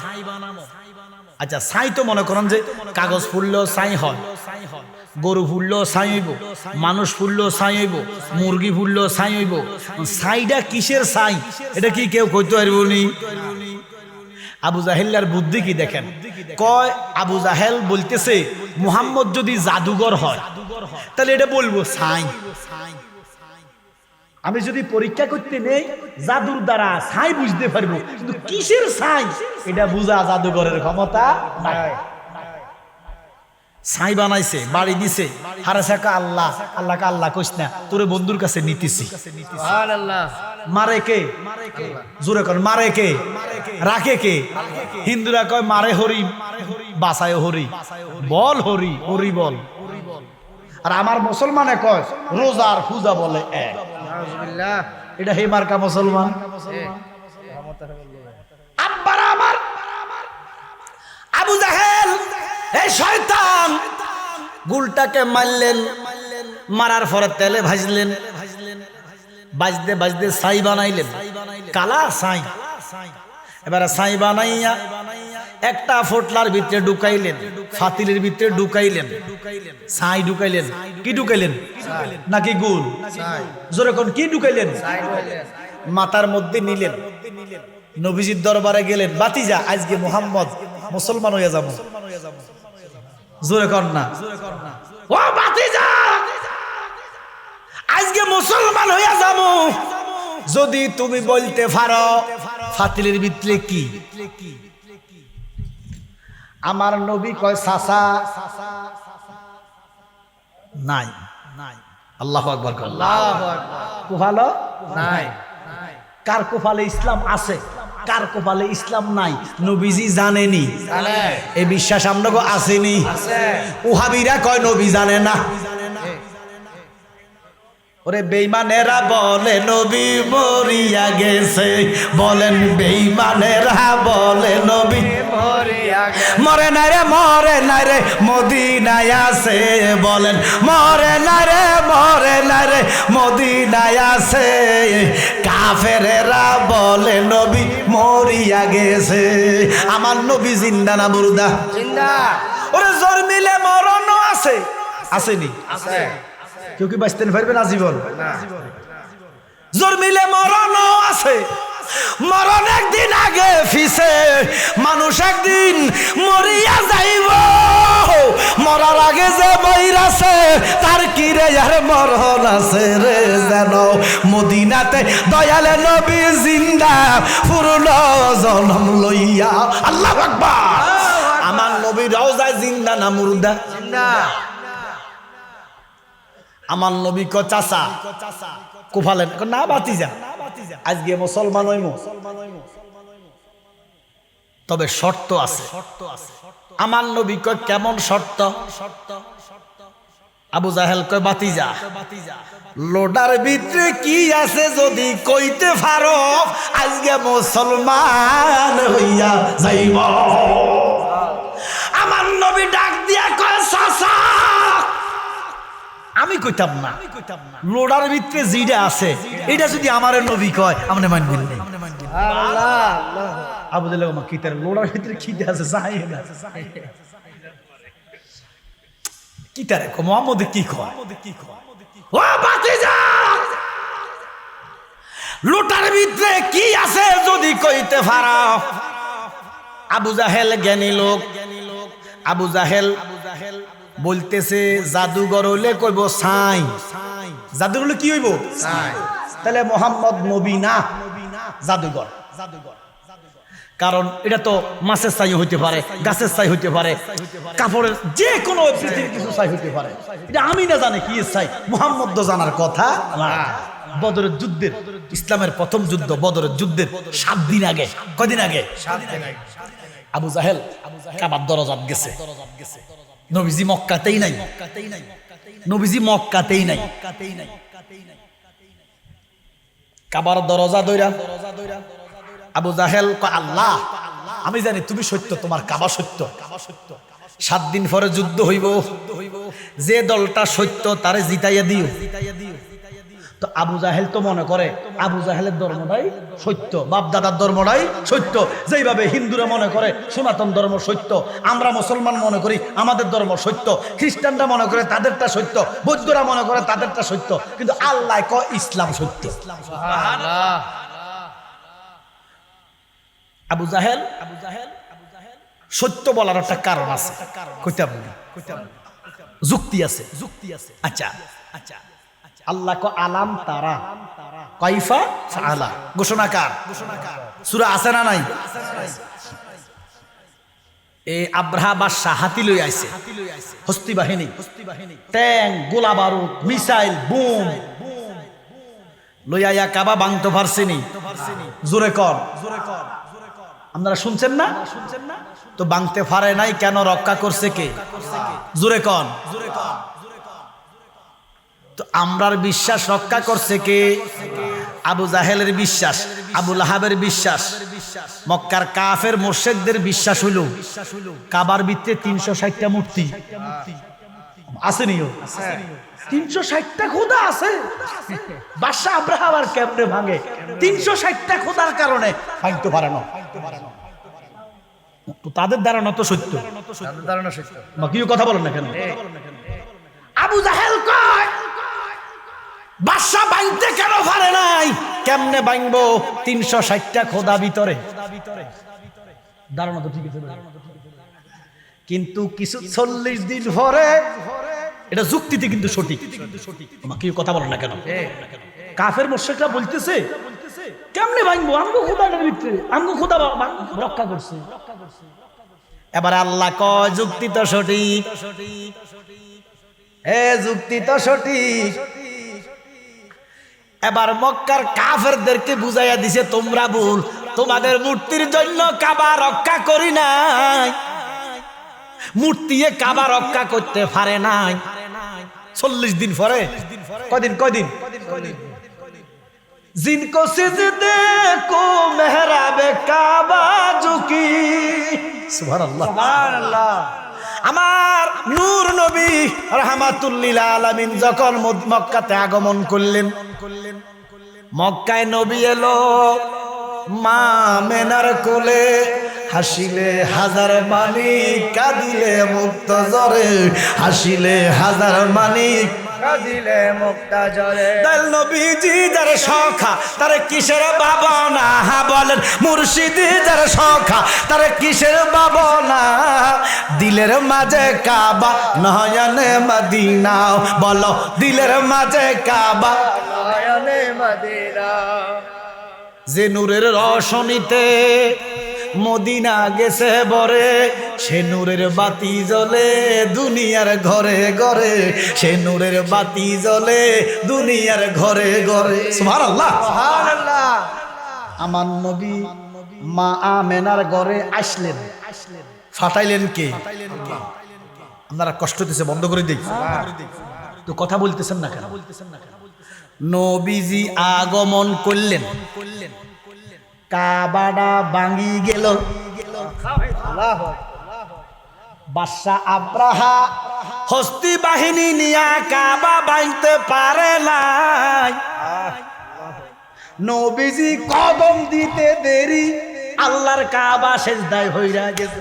আচ্ছা, ছাই তো মনে করেন যে কাগজ ফুললেও ছাই হয়, গরু ফুললেও ছাই হইব, মানুষ ফুললেও ছাই হইব, মুরগি ফুললেও ছাই হইব। ছাইটা কিসের ছাই এটা কি কেউ কইতে পারবনি? আবু জাহেলের বুদ্ধি কি দেখেন। কয় আবু জাহেল বলতেছে মুহাম্মদ যদি জাদুঘর হয় তাহলে এটা বলবো ছাই। আমি যদি পরীক্ষা করতে নেই জাদুর দ্বারা ছাই বুঝতে পারবো, কিন্তু কিসের ছাই এটা বুঝা জাদুঘরের ক্ষমতা নাই। ছাই বানাইছে, বাড়ি দিছে, হারাছে আল্লাহ, আল্লাহকে আল্লাহ কইস না, তোরে বন্ধুর কাছে নিতেছি। মারে কে? জোরে কর, মারে কে? রাখে কে? হিন্দুরা কয় মারে হরি, বাসায় হরি, বল হরি, হরি বল। আর আমার মুসলমানে কয় রোজার পূজা বলে এক। এটা হে মার্কা মুসলমান। আব্বারা আমার আবু জাহেল এই শয়তান গুলটাকে মারলেন, মারার পরে তেলে ভাজলেন, বাজতে বাজতে ছাই বানাইলেন, কালা ছাই। এবারে ছাই বানাইয়া একটা ফোটলার ভিতরে ঢুকাইলেন, ফাতিলের ভিতরে ঢুকাইলেন, ছাই ঢুকাইলেন। কি ঢুকাইলেন? নাকি গুল? জোরে কোন কি ঢুকাইলেন? মাথার মধ্যে নিলেন, নবীজির দরবারে গেলেন, বাতিজা আজকে মুহাম্মদ মুসলমান হইয়া যাবো। জোরে কর না, ও বাতিজা আজকে মুসলমান হইয়া যাবো যদি তুমি বলতে পারো ফাতিলের ভিতরে কি। আমার নবী কয় চাচা নাই। আল্লাহু আকবার। কুফালো নাই। কার কুফালে ইসলাম আছে, কার কপালে ইসলাম নাই নবীজি জানেনি। এই বিশ্বাস আপনাকে আসেনি? ওহাবিরা কয় নবী জানে না। ওরে বেঈমানেরা বলে নবী মরিয়া গেছে, বলেন বেঈমানেরা বলে নবী মরে নাই রে, মরে নাই রে, মদিনায় আছে, বলেন মরে নাই রে, মরে নাই রে, মদিনায় আছে। কাফেরেরা বলে নবী মরিয়া গেছে। আমার নবী জিন্দা না মুর্দা? জিন্দা। ওরে জোর মিলে মরণও আছে, আসেনি? আছে। কেউ কি বাঁচতে পারবে না জীবন? জোর মিলে মরণও আছে, মরণ একদিন আগে ফিসে, মানুষ একদিন মরিয়া যাইব। মরার আগে যে বইরাছে তার কি রে আর মরণ আছে রে, যেন মদিনাতে দয়ালে নবী জিন্দা পূর্ণ জন্ম লইয়া। আল্লাহু আকবার। আমার নবী রওজায় জিন্দা না মুর্দা? জিন্দা। আমার নবী ক চাচা কুফালেন না বাতিজা আজকে মুসলমান হইমু, তবে শর্ত আছে। আমার নবী কয় কেমন শর্ত? আবু জাহেল কয় বাতিজা লোডার ভিতরে কি আছে যদি কইতে পারো আজকে মুসলমান হইয়া যাইব। আমার নবী ডাক দিয়া কয় চাচা আমি কইতাম না, লোডার ভিতরে জিডা আছে এটা যদি আমার নবী কয় আপনি মানবেন না। আবু জাহেল মা কিতার লোডার ভিতরে খিদে আছে যাই না কিতারে কো মুহাম্মদ কি কয়? ও বাতিজা লোটার ভিতরে কি আছে যদি কইতে পারো। আবু জাহেল জ্ঞানী লোক, আবু জাহেল বলতেছে জাদুঘর হইলে কইব ছাই। জাদুঘর হইলে কি হইব? ছাই। তাহলে মোহাম্মদ নবী না, জাদুঘর। কারণ এটা তো মাছের ছাই হইতে পারে, গাছের ছাই হইতে পারে, কাপড়ের যে কোনো পৃথিবীর কিছু ছাই হইতে পারে। এটা আমি না জানি কি ছাই, মোহাম্মদ তো জানার কথা না। বদরের যুদ্ধের, ইসলামের প্রথম যুদ্ধ বদরের যুদ্ধের 7 দিন আগে, কয়দিন আগে? 7 দিন আগে আবু জাহেল কাবার দরজাত গেছে। নবীজি মক্কাতেই নাই, নবীজি মক্কাতেই নাই। কাবার দরজা দইরা আবু জাহেল কয় আল্লাহ আমি জানি তুমি সত্য, তোমার কাবা সত্য। 7 দিন পরে যুদ্ধ হইব, যে দলটা সত্য তারে জিতাইয়া দিও। তো আবু জাহেল তো মনে করে আবু জাহেলের ধর্মটাই সত্য, বাপ দাদার ধর্মটাই সত্য। যেইভাবে হিন্দুরা মনে করে সনাতন ধর্ম সত্য, আমরা মুসলমান মনে করি আমাদের ধর্ম সত্য, খ্রিস্টানরা মনে করে তাদেরটা সত্য, বৌদ্ধরা মনে করে তাদেরটা সত্য, কিন্তু আল্লাহ কয় ইসলাম সত্য। আবু জাহেল সত্য বলার একটা কারণ আছে, যুক্তি আছে। আচ্ছা আল্লাহ কো আলাম তারা কাইফা ফাআলা ঘোষণাকার সূরা আছে না নাই এই আব্রাহা বাদশা হাতি লই আইছে হস্তি বাহিনী ট্যাঙ্ক গোলা বারুদ মিসাইল বুম লইয়া কাবা ভাঙতে পারছেনি জোরে কর আপনারা শুনছেন না তো ভাঙতে পারে নাই কেন রক্ষা করছে কে জোরে কর তো আমরার বিশ্বাস রক্ষা করছে কে আবু জাহেলের বিশ্বাস আবু লাহাবের বিশ্বাস মক্কার কাফের মুশরিকদের বিশ্বাস হইল কাবার ভিতরে 360টা মূর্তি আছে নিও 360টা খোদা আছে বাদশা আব্রাহা আর কেমনে ভাঙে 360টা খোদার কারণে ভাঙতে পারে না তো তাদের ধারণা তো সত্য তাদের ধারণা সত্য বাকিও কথা বলেন না কেন আবু জাহেল কয় বাদশা ভাঙতে কেন পারে নাই কেমনে ভাঙবো 360টা খোদা ভিতরে ধারণা তো ঠিক আছে কিন্তু কিছু 40 দিন পরে এটা যুক্তিতে কিন্তু সঠিক আমাকে কথা বলেন না কেন কাফের মুশরিকরা বলতেছে কেমনে ভাঙবো আমগো খোদাটার ভিতরে আমগো খোদা রক্ষা করছে এবারে আল্লাহ কয় যুক্তি তো সঠিক যুক্তি তো সঠিক এবার মক্কার কাফেরদেরকে বুঝাইয়া দিছে তোমরা ভুল তোমাদের মূর্তির জন্য কাবা রক্ষা করি নাই মূর্তি কাবা রক্ষা করতে পারে নাই 40 দিন পরে কয়দিন जिनको सिजदे को मेहराबे काबा झुकी सुबहानाल्लाह আমার নূর নবী রাহমাতুল লিল আলামিন যখন মক্কাতে আগমন করলেন মক্কায় নবী এলো মা মেনার কোলে হাসিলে হাজার মানিক কাঁদিলে মুক্ত জরে হাসিলে হাজার মানিক কাঁদিলে মুক্তা জরে দয়াল নবীজি যার সখা তার কিসের ভাবনা বলেন মুর্শিদি যার সখা তার কিসের ভাবনা দিলের মাঝে কাবা নয়নে মদিনা বলো দিলের মাঝে কাবা নয়নে মদিনা যে নূরের রোশনীতে মদিনা গেছে বরে সে নূরের বাতি জ্বলে দুনিয়ার ঘরে ঘরে সে নূরের বাতি জ্বলে দুনিয়ার ঘরে ঘরে সুবহানাল্লাহ সুবহানাল্লাহ আমার নবী মা আমেনার ঘরে আসলেন ফাটাইলেন কে আপনারা কষ্ট দিতে বন্ধ করে দেই তো কথা বলতেছেন না কেন নবীজি আগমন করলেন কাবাডা ভাঙি গেল বাদশা আব্রাহা হস্তি বাহিনী নিয়া কাবা ভাঙতে পারে নাই নবীজি কদম দিতে দেরি আল্লাহর কাবা সেজদায় হইরা গেছে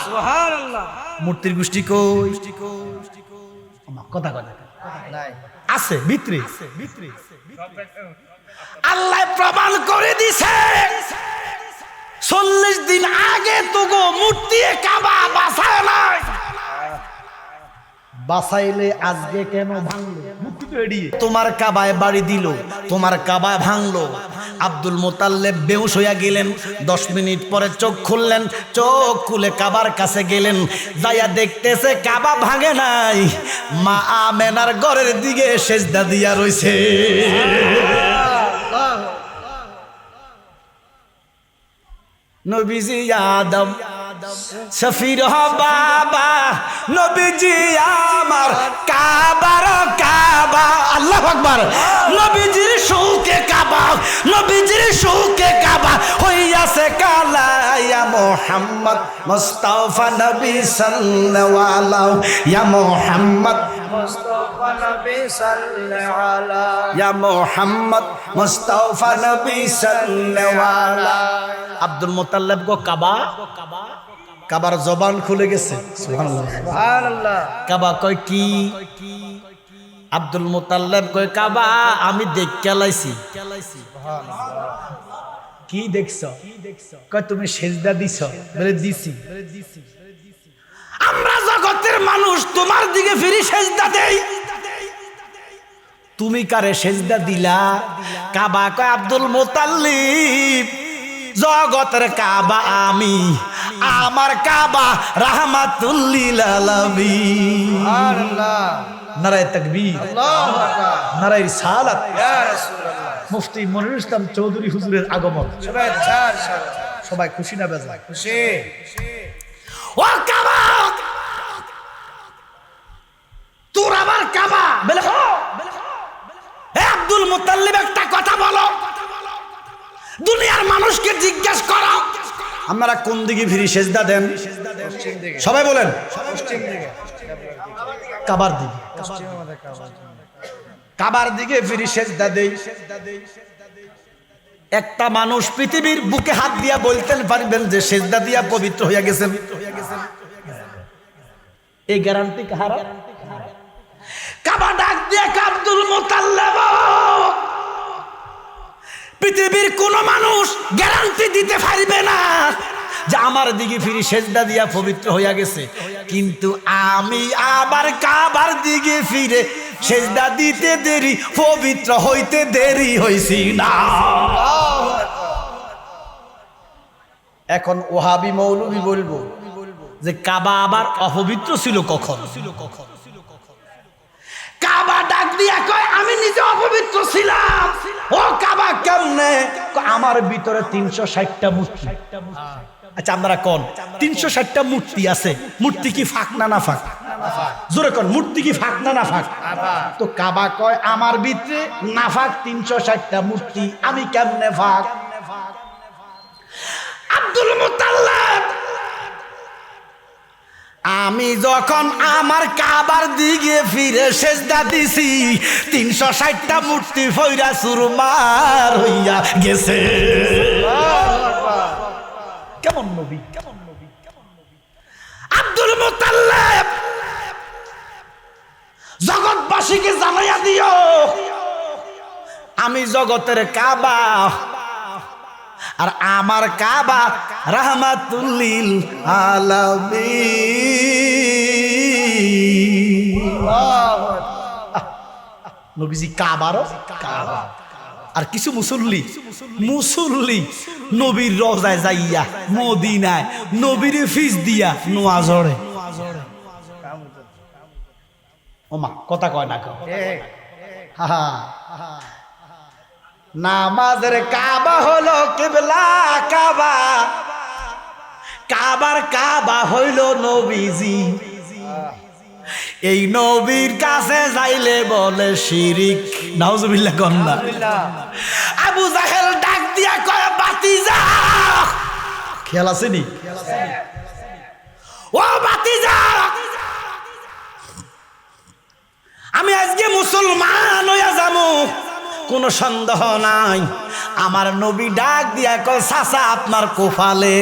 সুবহানাল্লাহ মূর্তির গোষ্ঠী কই কথা নাই আছে ভিতরে আল্লাহ প্রমাণ করে দিছে 40 দিন আগে তো গো মূর্তি কাবা বাঁচায় নাই বাঁচাইলে আজকে কেন ভাঙলো মূর্তি তো এড়িয়ে তোমার কাবায় বাড়ি দিল তোমার কাবায় ভাঙলো আব্দুল মুতাল্লিব বেহুশ হইয়া গেলেন 10 মিনিট পরে চোখ খুললেন চোখ খুলে কাবার কাছে গেলেন যাইয়া দেখতেছে কাবা ভাঙে নাই মা আমেনার ঘরের দিকে সেজদা দিয়া রইছে নবীজি আদম শফির বাবা নবীজি আমার কাবার কাবা আল্লাহু আকবার নবীজির শৌকে কাবা নবীজির শৌকে কাবা হইয়াছে কালা ইয়া মুহাম্মদ মুস্তাফা নবী সাল্লাল্লাহু আলাইহি ইয়া মুহাম্মদ মুস্তাফা নবী সাল্লাল্লাহু আলাইহি ইয়া মুহাম্মদ মুস্তাফা নবী সাল্লাল্লাহু আলাইহি আব্দুল মুতাল্লিব গো কাবা কাবার জবান খুলে গেছে সুবহানাল্লাহ সুবহানাল্লাহ কাবা কয় কি আব্দুল মুতাল্লিব কয় কাবা আমি দেখে লাইছি কি দেখছো কয় তুমি সেজদা দিছো বলে দিছি আমরা জগতের মানুষ তোমার দিকে ফিরে সেজদা দেই তুমি কারে সেজদা দিলা? কাবা কয় আব্দুল মুতাল্লিব, জগতের কাবা আমি, আমার কাবা রাহমাতুল লিল আলামিন। সুবহানাল্লাহ, নারায়ে তাকবীর, আল্লাহু আকবার, নারায়ে রিসালাত, ইয়া রাসূলুল্লাহ। মুফতি মনিরুল ইসলাম চৌধুরী হুজুরের আগমন, সবাই খুশি না বেজার? খুশি। ও কাবা, তোর আমার কাবা বলে হো। হে আব্দুল মুতাল্লিব, একটা কথা বলো, দুনিয়ার মানুষকে জিজ্ঞেস করো আপনারা কোন দিকে ফিরে সেজদা দেন? সবাই বলেন কাবার দিকে। কাবার দিকে ফিরে সেজদা দেই। একটা মানুষ পৃথিবীর বুকে হাত দিয়া বলতেন পারবেন যে সেজদা দিয়া পবিত্র হইয়া গেছেন? এই গ্যারান্টি কার? কাবা ডাক দিয়ে আব্দুল মুতাল্লিব, পৃথিবীর কোন মানুষ গ্যারান্টি দিতে পারবে না যে আমার দিকে ফিরে সেজদা দিয়া পবিত্র হইয়া গেছে, কিন্তু আমি আবার কাবার দিকে ফিরে সেজদা দিতে দেরি, পবিত্র হইতে দেরি হইছি না। এখন ওহাবি মৌলবি বলবো যে কাবা আবার অপবিত্র ছিল কখন? কাবা ডাক দিয়া কয় আমি নিজে অপবিত্র ছিলাম। ও কাবা কেমনে? আমার ভিতরে 360টা মূর্তি। আচ্ছা আপনারা কোন 360টা মূর্তি আছে, মূর্তি কি ফাঁক না না ফাঁক? জোরে কোন মূর্তি কি ফাঁক না না ফাঁক? তো কাবা কয় আমার ভিতরে না ফাঁক 360টা মূর্তি, আমি কেমনে ফাঁক? আব্দুল মুতাল্লিব, আমি যখন আমার কাবার দিকে ফিরে সেজদা দিছি 360টা মূর্তি ফইরা চুরমার হইয়া গেছে। কেমন নবী, কেমন নবী, কেমন নবী! আব্দুল মুতাল্লিব, জগৎবাসীকে জানাইয়া দিও আমি জগতের কাবা, আর আমার কাবা রাহমাতুল লিল আলামিন। নবীজি কাবারও কাবা। আর কিছু মুসল্লি নবীর রওজায় যাইয়া মদিনায় নবীর ফিস দিয়া নোয়া জড়ে। ওমা কথা কয় না কয় নামাজের কাবা হলো কিবলা কাবা, কাবার কাবা হইল নবীজি। এই নবীর কাছে যাইলে বলে শিরিক। নাউজুবিল্লাহ কন্যা। আবু জাহেল ডাক দিয়া কয় বাতিজা, খেয়াল আছে নি? ও বাতিজা, আমি আজকে মুসলমান হইয়া যাবো, কোনো সন্দেহ নাই। আমার নবী ডাক দিয়া কয় চাচা আপনার কোফালে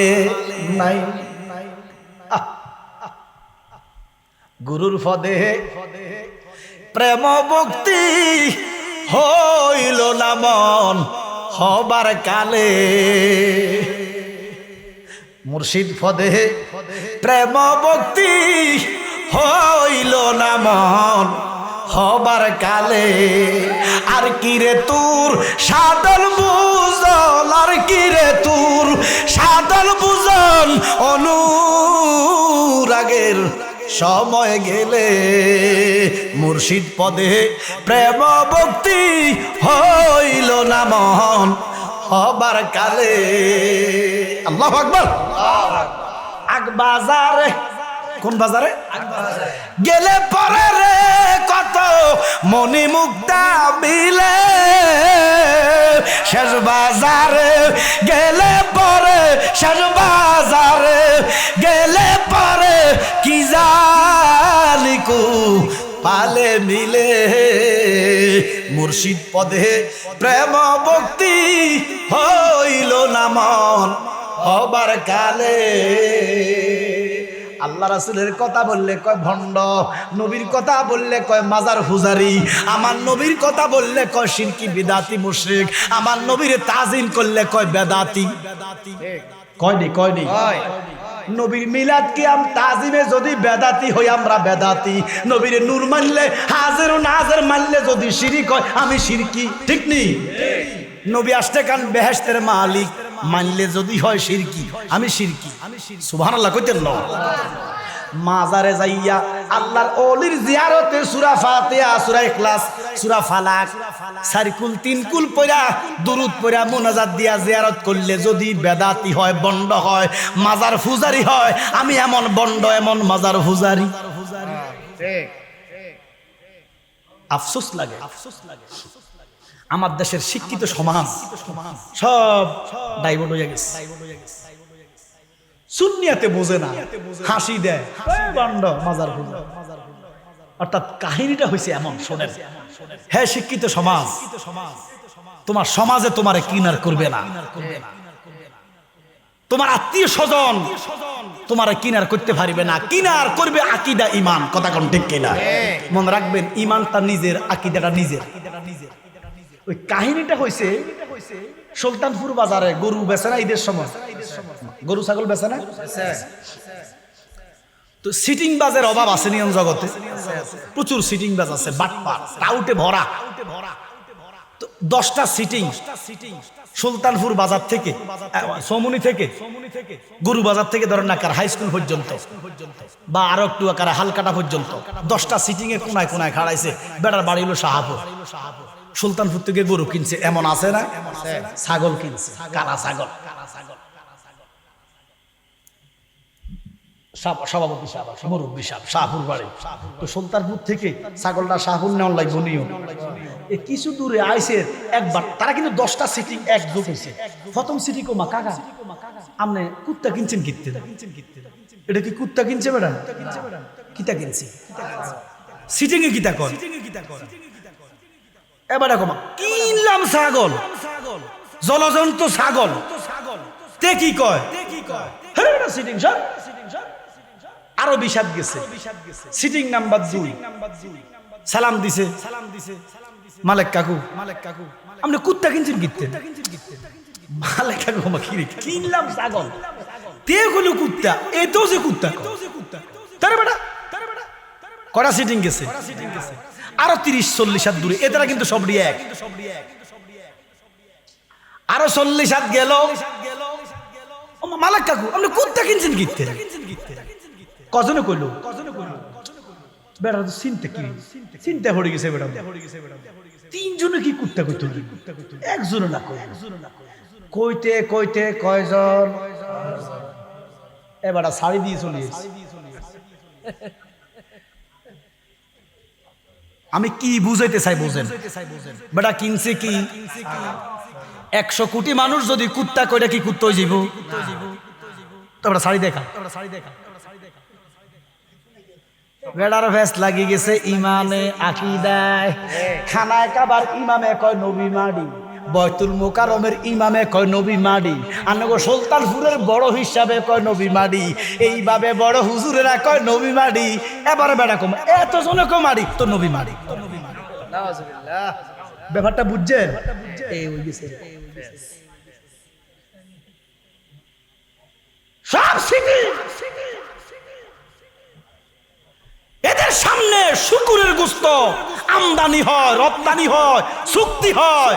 নাই। গুরুর পদে প্রেম ভক্তি হইল না মন হবার কালে, মুর্শিদ পদে প্রেম ভক্তি হইল না মন হবার কালে। আর কিরে তোর সাদল বুঝল, আর কিরে তোর সাদল বুঝল, অনুরাগের সময় গেলে মুর্শিদ পদে প্রেম ভক্তি হইল না মন হবার কালে। আল্লাহু আকবার। আগবাজারে, কোন বাজারে গেলে পরে রে কত মনি মুক্তা বিলে, শেষ বাজারে গেলে পরে, শেষ বাজারে গেলে পরে কি জালিকু পালে মিলে। মুর্শিদ পদে প্রেম ভক্তি হইল না মন হবার কালে। আল্লাহ রাসূলের কথা বললে কয় ভণ্ড, নবীর কথা বললে কয় মাজার পূজারি, আমার নবীর কথা বললে কয় শিরকি বিদাতি মুশরিক, আমার নবীর তাজিম করলে কয় বেদাতি। কয়নি নবীর মিলাদ কিয়াম তাজিমে যদি বেদাতি হই আমরা বেদাতি, নবীর নূর মানলে হাজির ও নাজির মানলে যদি শিরিক হয় আমি শিরকি, ঠিক নেই? নবী আসতে কান বেহেশতের মালিক মানলে যদি হয় শিরকি আমি শিরকি। সুবহানাল্লাহ কইতেন না? মাজারে যাইয়া আল্লাহর ওলির জিয়ারতে সূরা ফাতিহা, সূরা ইখলাস, সূরা ফালাক, সারকুল তিনকুল পড়া দুরূদ পড়া মুনাজাত দিয়া জিয়ারত করলে যদি বেদাতি হয়, বন্ড হয়, মাজার পূজারি হয়, আমি এমন বন্ড এমন মাজার পূজারি। ঠিক। আফসোস লাগে, আমার দেশের শিক্ষিত সমাজ সব ডাইভার্ট হয়ে গেছে। সুন্নিয়াতে বোঝে না, হাসি দেয় বন্ড মাজার পূজা। অর্থাৎ কাহিনীটা হয়েছে এমন, শোনেন হ্যাঁ শিক্ষিত সমাজ, তোমার সমাজে তোমারে কিনার করবে না, তোমার আত্মীয় স্বজন তোমারে কিনার করতে পারবে না, কিনার করবে আকীদা ঈমান। কথা কোন ঠিক কিনা? মনে রাখবেন ঈমানটা নিজের, আকীদাটা নিজের। ওই কাহিনীটা হয়েছে সুলতানপুর বাজারে গরু বেচে না ঈদের সময়, গরু ছাগল বেচে না, তো সিটিং বাজের অভাব আছে নিয়ম জগতে, প্রচুর সিটিং বাজ আছে, বাটপার টাউটে ভরা। তো 10টা সিটিং সুলতানপুর বাজার থেকে, সমুনি থেকে, গরু বাজার থেকে ধরেন না কার হাই স্কুল পর্যন্ত বা আরো একটু আকার হালকাটা পর্যন্ত 10টা সিটিং এ কোনায় কোনায় খাড়াইছে। বেটার বাড়ি হলো শাহাপুর। সুলতানপুর থেকে গরু কিনছে, এমন আছে না? ছাগল কিনছে, কালা ছাগল। সভাপতি সাহেব, মুরব্বী সাহেব, শাহপুর বাড়ি। তো সুলতানপুর থেকে ছাগলটা শাহপুর নেওয়ার লাগবে নিয়ম। কিছু দূরে আইসে একবার, তারা কিন্তু 10টা সিটিং একযোগ হয়েছে। প্রথম সিটি কোমা কাকা আপনি কুত্তা কিনছেন কিনতে, এটা কি কুত্তা কিনছে বেটা? কিতা কিনছি সিটিং এ কিতা কর এবারে কমা কিনলাম ছাগল, জলজন্তু ছাগল, তে কি কয় সিটিং সব আরো বিষাদ গেছে। সিটিং নাম্বার 2 সালাম দিছে, মালিক কাকু আপনি কুত্তা কিনছেন কিনতে, মালিক কাকু কিনলাম ছাগল, তে গুলো কুত্তা, এতো যে কুত্তা তারে বেটা কড়া সিটিং গেছে। আরো 30-40 হাত দূরে, এটারা কিন্তু সবই এক। আরো 40 হাত গেল, মালিক কাকু আপনি কুত্তা কিনছেন কিনতে, কজনে কইলো বেড়া তো চিন্তা কি চিন্তা পড়ে গেছে বেড়া। 3 জনে কি কুত্তা কইতো, একজনে না কইতে কইতে কয়জন এবারে শাড়ি দিয়ে চলে এসেছে। আমি কি বুঝাইতে চাই বুঝেন, বেটা কিনছে কি 100 কোটি মানুষ যদি কুত্তা কইরা কি কুত্তা হয়ে যাইব? তোমরা শাড়ি দেখা বেড়ার ভেস লাগি গেছে ইমানে আকীদায়। খানায় কাবার ইমামে কয় নবী মাডি, বয়তুল মুকাররমের ইমামে কয় নবী মাডি, আনগো সুলতানপুরের বড় হিসাবে কয় নবী মাডি, এইভাবে বড় হুজুরেরা কয় নবী মাডি। এবারে বেড়া কম এত জনে কয় মাডি তো নবী মাডি। নাউজুবিল্লাহ, ব্যাপারটা বুঝছেন? এই হই গেছে সব সিটি। এদের সামনে শুকুরের গোশত আমদানি হয়, রপ্তানি হয়, চুক্তি হয়।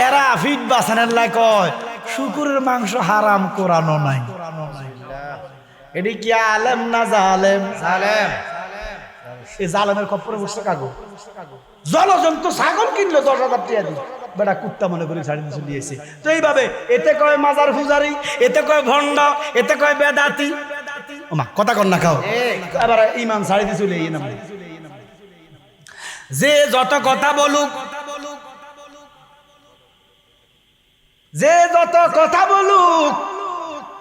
এরা ফিট বাসানের লাই কয় শুকুরের মাংস হারাম কোরআনও নাই। এটি কি আলেম না জালেম? জালেম। এই জালেমের কপরে বসছে কাগো। জলজন্তু ছাগল কিনলো 10,000 টাকা দিয়ে, বেটা কুত্তা মনে করে ছাড়ি দিয়ে দিয়েছে। তো এইভাবে এতে কয় মাজার পূজারি, এতে কয় ভণ্ড, এতে কয় বেদাতি। ওমা কথা কর না খাও, এবার ইমান ছাড়ি দিয়ে চলে এই নাম। যে যত কথা বলুক, যে যত কথা বলুক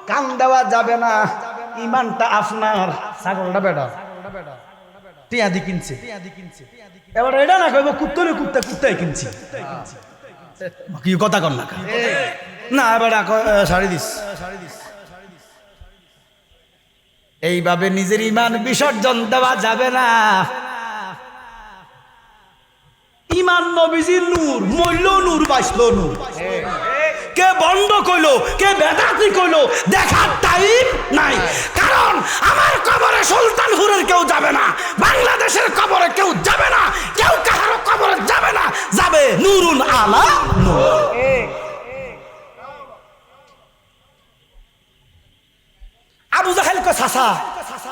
কান দেওয়া যাবে না। ইমানটা আপনার, ছাগলটা বেটা টিয়া দি কিনছে। এবার এটা না কইব কুত্তরে কুত্তা কুত্তাই কিনছি, কি কথা কর না না এবার শাড়ি দিস। এইভাবে নিজের ইমান বিসর্জন দেওয়া যাবে না। ইমান নবীজির নূর, মইল নূর, বাঁচল নূর। কে বন্ড কইলো, কে বেদাতি কইলো দেখার টাইম নাই। কারণ কয় চাচা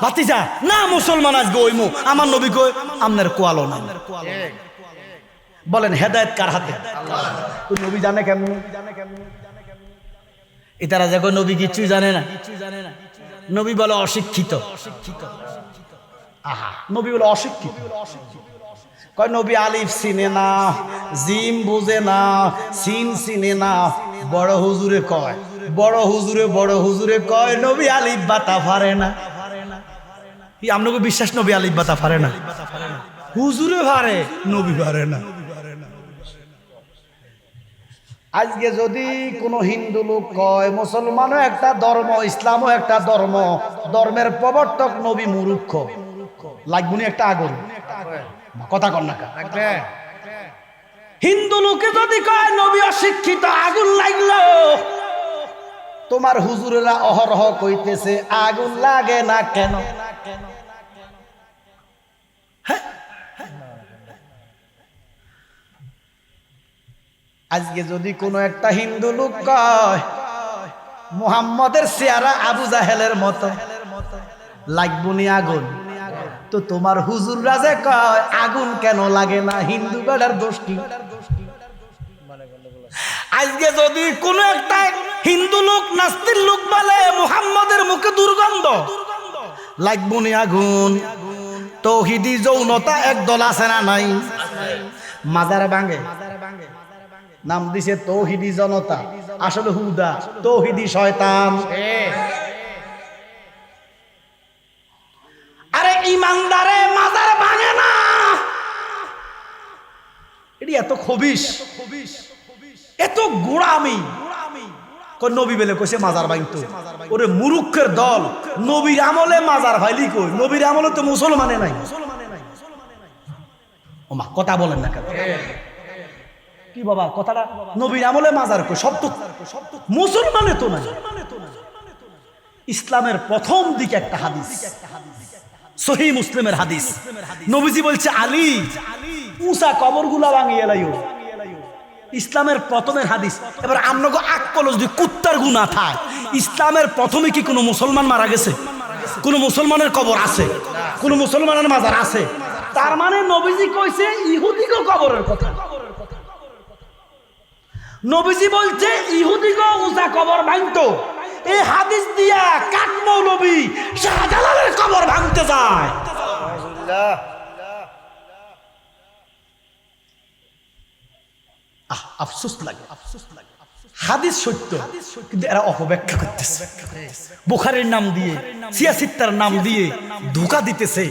ভাতিজা না মুসলমান আজকে ওইমু আমার নবী কই আমনের কোয়ালো না। বলেন হেদায়েত কার হাতে? আল্লাহ। নবী জানে কেমন? এটারা যে নবী কিছুই জানে না, নবী বলে অশিক্ষিত। আহা, নবী বলে অশিক্ষিত। কয় নবী আলিফ চিনে না, জিম বুঝে না, সিন চিনে না। বড় হুজুরে কয়, বড় হুজুরে কয় নবী আলিফ বাতা পারে না। কি আপনাকে বিশ্বাস নবী আলিফ বাতা পারে না? হুজুরে পারে, নবী পারে না। আজকে যদি কোনো হিন্দু লোক কয় মুসলমানও একটা ধর্ম, ইসলামও একটা ধর্ম, ধর্মের প্রবর্তক নবী মূর্খ, লাগবুনি একটা আগুন। কথা কন না লাগবে। হিন্দু লোকে যদি কয় নবী অশিক্ষিত, আগুন লাগলো। তোমার হুজুরেরা অহরহ কইতেছে আগুন লাগে না কেন? আজকে যদি কোনো একটা হিন্দু লোক কয় মুহাম্মদের চেহারা আবু জাহেলের মতো, লাগবুনি আগুন। তো তোমার হুজুররা যে কয় আগুন কেন লাগে না, হিন্দু বেড়ার দোষ কি? আজকে যদি কোনো একটা হিন্দু লোক নাস্তিক লোক বলে মুহাম্মদের মুখে দুর্গন্ধ, লাগবুনি আগুন। তৌহিদি যৌনতা একদল আছে না নাই? মাজার ভাঙে, নাম দিছে তৌহিদি জনতা, আসলে হুদা তৌহিদি শয়তান। আরে ইমানদারে মাজার ভাঙে না, এটি এত খবিস, এত গোড়ামি। নবী বেলে কইছে মাজার ভাঙতো, ওরে মুরুক্ষের দল। নবীর আমলে মাজার ভাইলি কই? নবীর আমলে তো মুসলমানে নাই। ওমা কথা বলেন না কেন? কি বাবা কথাটা? নবীর আমলে মাজার কই? সব তো মুসলমানে তো নাই। ইসলামের প্রথম দিকে একটা হাদিস, সহিহ মুসলিমের হাদিস, নবীজি বলছে আলী উসা কবরগুলা ভাঙিয়ে লাইও। ইসলামের প্রথমের হাদিস। এবার আমনগো আকল যদি কুত্তার গুনাহ থাকে, ইসলামের প্রথমে কি কোনো মুসলমান মারা গেছে? কোনো মুসলমানের কবর আছে? কোনো মুসলমানের মাজার আছে? তার মানে নবীজি কইছে ইহুদিগো কবরের কথা। নবীজি বলছে ইহুদিগো উসা কবর ভাঙতো। এই হাদিস দিয়া কাঠমৌলবী শাহজালালের কবর ভাঙতে যায়। আফসোস লাগে, হাদিস সত্য কিন্তু এরা অপব্যাখ্যা করতেছে। বুখারীর নাম দিয়ে, সিয়াসিত্তার নাম দিয়ে ধোঁকা দিতেছে।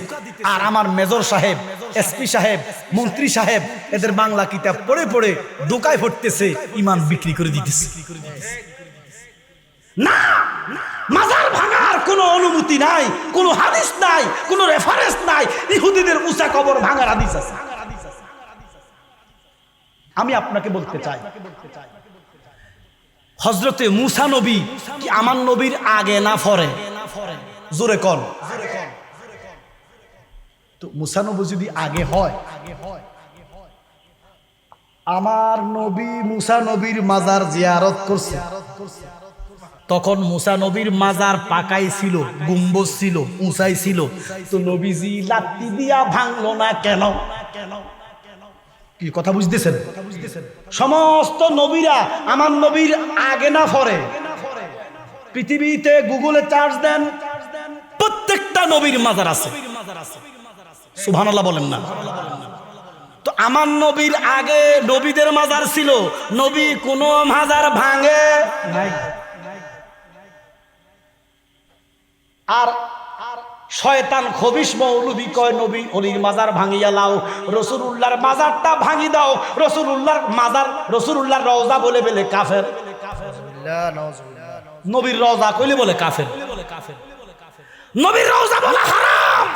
আর আমার মেজর সাহেব, এসপি সাহেব, মন্ত্রী সাহেব এদের বাংলা কিতাব পড়ে পড়ে ধোঁকায় পড়তেছে, ইমান বিক্রি করে দিতেছে। না, মাজার ভাঙার কোনো অনুমতি নাই, কোনো হাদিস নাই, কোনো রেফারেন্স নাই। ইহুদিদের উঁচা কবর ভাঙার হাদিস আছে। আমি আপনাকে বলতে চাই, হযরতে মুসা নবী কি আমার নবীর আগে না পরে? জোরে কোন? তো মুসা নবী যদি আগে হয়, আমার নবী মুসা নবীর মাজার জিয়ারত করছে, তখন মুসা নবীর মাজার পাকাই ছিল, গুম্বজ ছিল, উঁচাই ছিল। তো নবীজি লাত্তি দিয়া ভাঙলো না কেন? কি কথা বুঝতেছেন? সমস্ত নবীরা আমার নবীর আগে না পরে? পৃথিবীতে গুগলে চার্জ দেন, প্রত্যেকটা নবীর মাজার আছে। সুবহানাল্লাহ বলেন না? তো আমার নবীর আগে নবীদের মাজার ছিল, নবী কোনো মাজার ভাঙে নাই। আর শয়তান খবিশ মৌলবী কয় নবী অলির মাজার ভাঙিয়া লাও, রাসূলুল্লাহর মাজারটা ভাঙি দাও। রাসূলুল্লাহর মাজার, রাসূলুল্লাহর রওজা বলে বলে কাফের। নবীর রওজা কইলে বলে কাফের, নবীর রওজা বলা হারাম।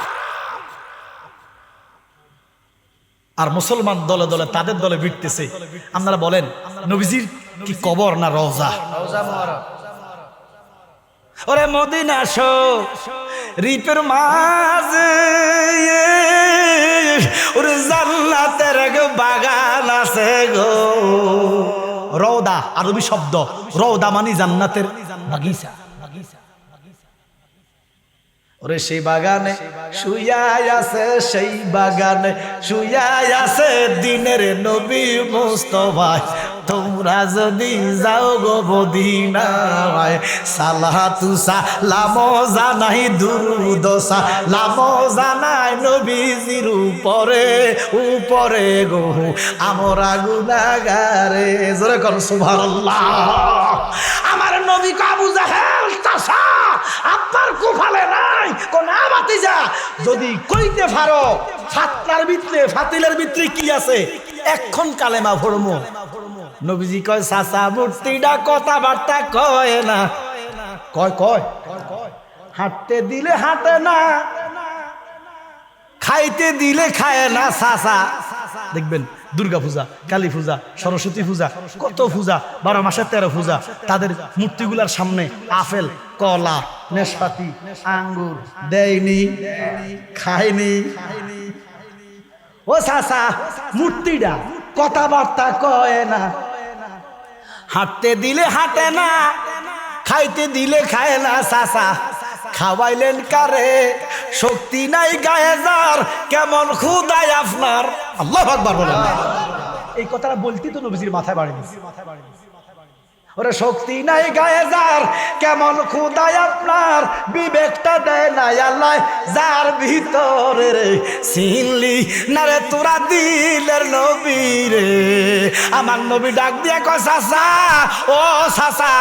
আর মুসলমান দলে দলে তাদের দলে ভিড়তেছে। আপনারা বলেন নবীজির কি কবর না রওজা? ওরে মদিনা শো রিপের মাঝে ওরে জান্নাতের বাগান আছে গো। রওদা আরবি শব্দ, রওদা মানে জান্নাতের বাগিচা। ওরে সেই বাগানে শুয়াই আছে, সেই বাগানে শুয়াই আছে দিনের নবী মুস্তাফা। তোমরা যদি যাও গো মদিনায়, সালাতু সালাম জানাই দুরুদ সালাম জানাই নবীজির উপরে উপরে গো আমরা গুনাহগারে। জোরে কর সুবহানাল্লাহ। আমার নবী আবু জাহেল চাচা আপনার কুফালে নাই কোন ভাতিজা, যদি কইতে পারো ফাতিলের ভিতরে কি আছে এখন কালেমা পড়মু। নবীজি কয় চাচা মূর্তিটা কথাবার্তা কয় না, কয় কয় হাঁটতে দিলে হাঁটে না, খাইতে দিলে খায় না। চাচা দেখবেন দুর্গা পূজা, কালী পূজা, সরস্বতী পূজা, কত পূজা, 12 মাসের 13 পূজা, তাদের মূর্তিগুলার সামনে আপেল, কলা, নেশপাতি, আঙ্গুর দেয়নি, খায়নি। ও চাচা মূর্তিটা কথাবার্তা কয় না, হাঁটতে দিলে হাঁটে না, খাইতে দিলে খায় না। চাচা খাওয়াইলেন কারে, শক্তি নাই গায়ে যার, কেমন ক্ষুধায় আপনার। আল্লাহু আকবার বলেন। এই কথাটা বলতেই তো নবীজির মাথায় বাড়ি দিয়েছে। ওরে শক্তি নাই গায়ে যার, কেমন ক্ষুধায় আপনার, বিবেকটা দেয় না আল্লাহ যার ভিতরে রে। চিনলি না রে তোরা দিলের নবী রে। আমার নবী ডাক দিয়ে কয় চাচা ও চাচা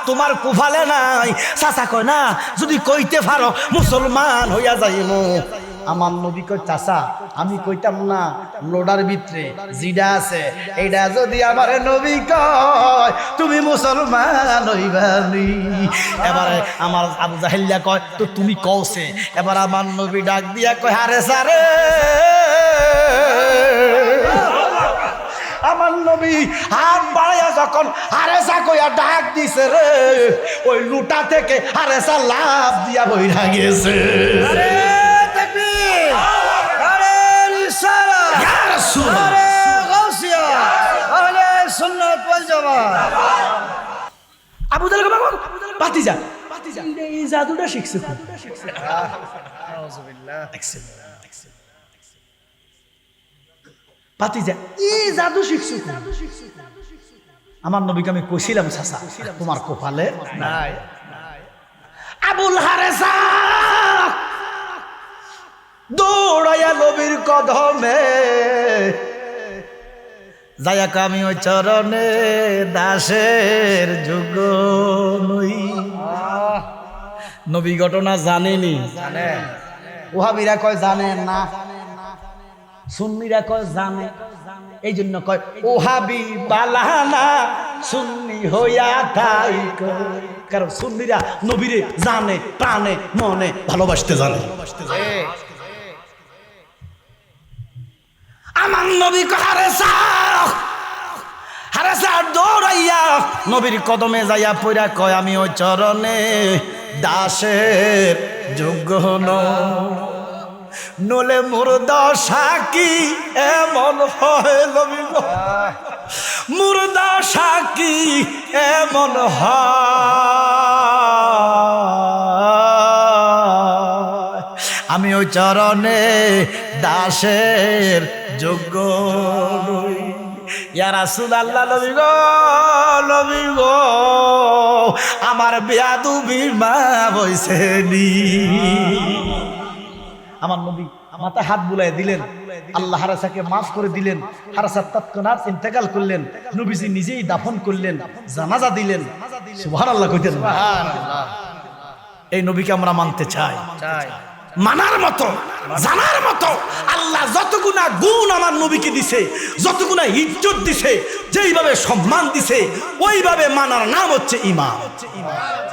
তোমার কুফালে নাই। চাচা কয় না যদি কইতে পারো মুসলমান হইয়া যাইমু। আমার নবী কয় চাচা আমি কইতাম না, লোডার ভিতরে জিডা আছে এইটা যদি আমার নবী কয় তুমি মুসলমান হইবানি। এবারে আমার আবু জাহেলিয়া কয় তো তুমি কওছে। এবার আমার নবী ডাক দিয়া কয় হারে সারে। আমার নবী হাত বাড়াইয়া যখন হারেসা কইয়া ডাক দিছে রে, ওই লুটা থেকে হারেসা লাভ দিয়া বইরা গেছে। আবু জাহেল বাতিজা এই জাদুটা শিখছে। বাতিজা এই জাদু শিখছো। আমার নবীকে আমি কইছিলাম চাচা তোমার কপালে নাই। আবুল হারেসা দৌড়াইয়া নবীর কদমে যায়া আমি ওই চরণে দাসের যোগ্য নই। নবী ঘটনা জানেনি, ওহাবিরা কয় জানে না, সুন্নিরা কয় জানে। এই জন্য কয় ওহাবি বালানা সুন্নি হইয়া তাই। কারণ সুন্নিরা নবীরে জানে, প্রাণে মনে ভালোবাসতে জানে। আমার নবী হারেসা দৌড়াইয়া নবীর কদমে যাইয়া পইরা কয় আমি ওই চরণে দাসের যোগ্য নলে মুর্দা সাকি এমন হয়। নবী মুর্দা সাকি এমন হয়, আমি ওই চরণে দাসের যোগ্য নই। ইয়া রাসূলুল্লাহ নবী গো, নবী গো আমার বেয়াদবি মা বইছেনি। আমার নবী মাথায় হাত বুলাই দিলেন, আল্লাহ হারেসাকে মাফ করে দিলেন। হারেসা তৎক্ষণাৎ ইন্তেকাল করলেন, নবীজি নিজেই দাফন করলেন, জানাজা দিলেন। সুবহানাল্লাহ কইতেন। এই নবীকে আমরা মানতে চাই, মানার মতো, জানার মতো। আল্লাহ যতগুনা গুণ আমার নবীকে দিছে, যতগুনা ইজ্জত দিছে, যেইভাবে সম্মান দিছে, ওইভাবে মানার নাম হচ্ছে ঈমান।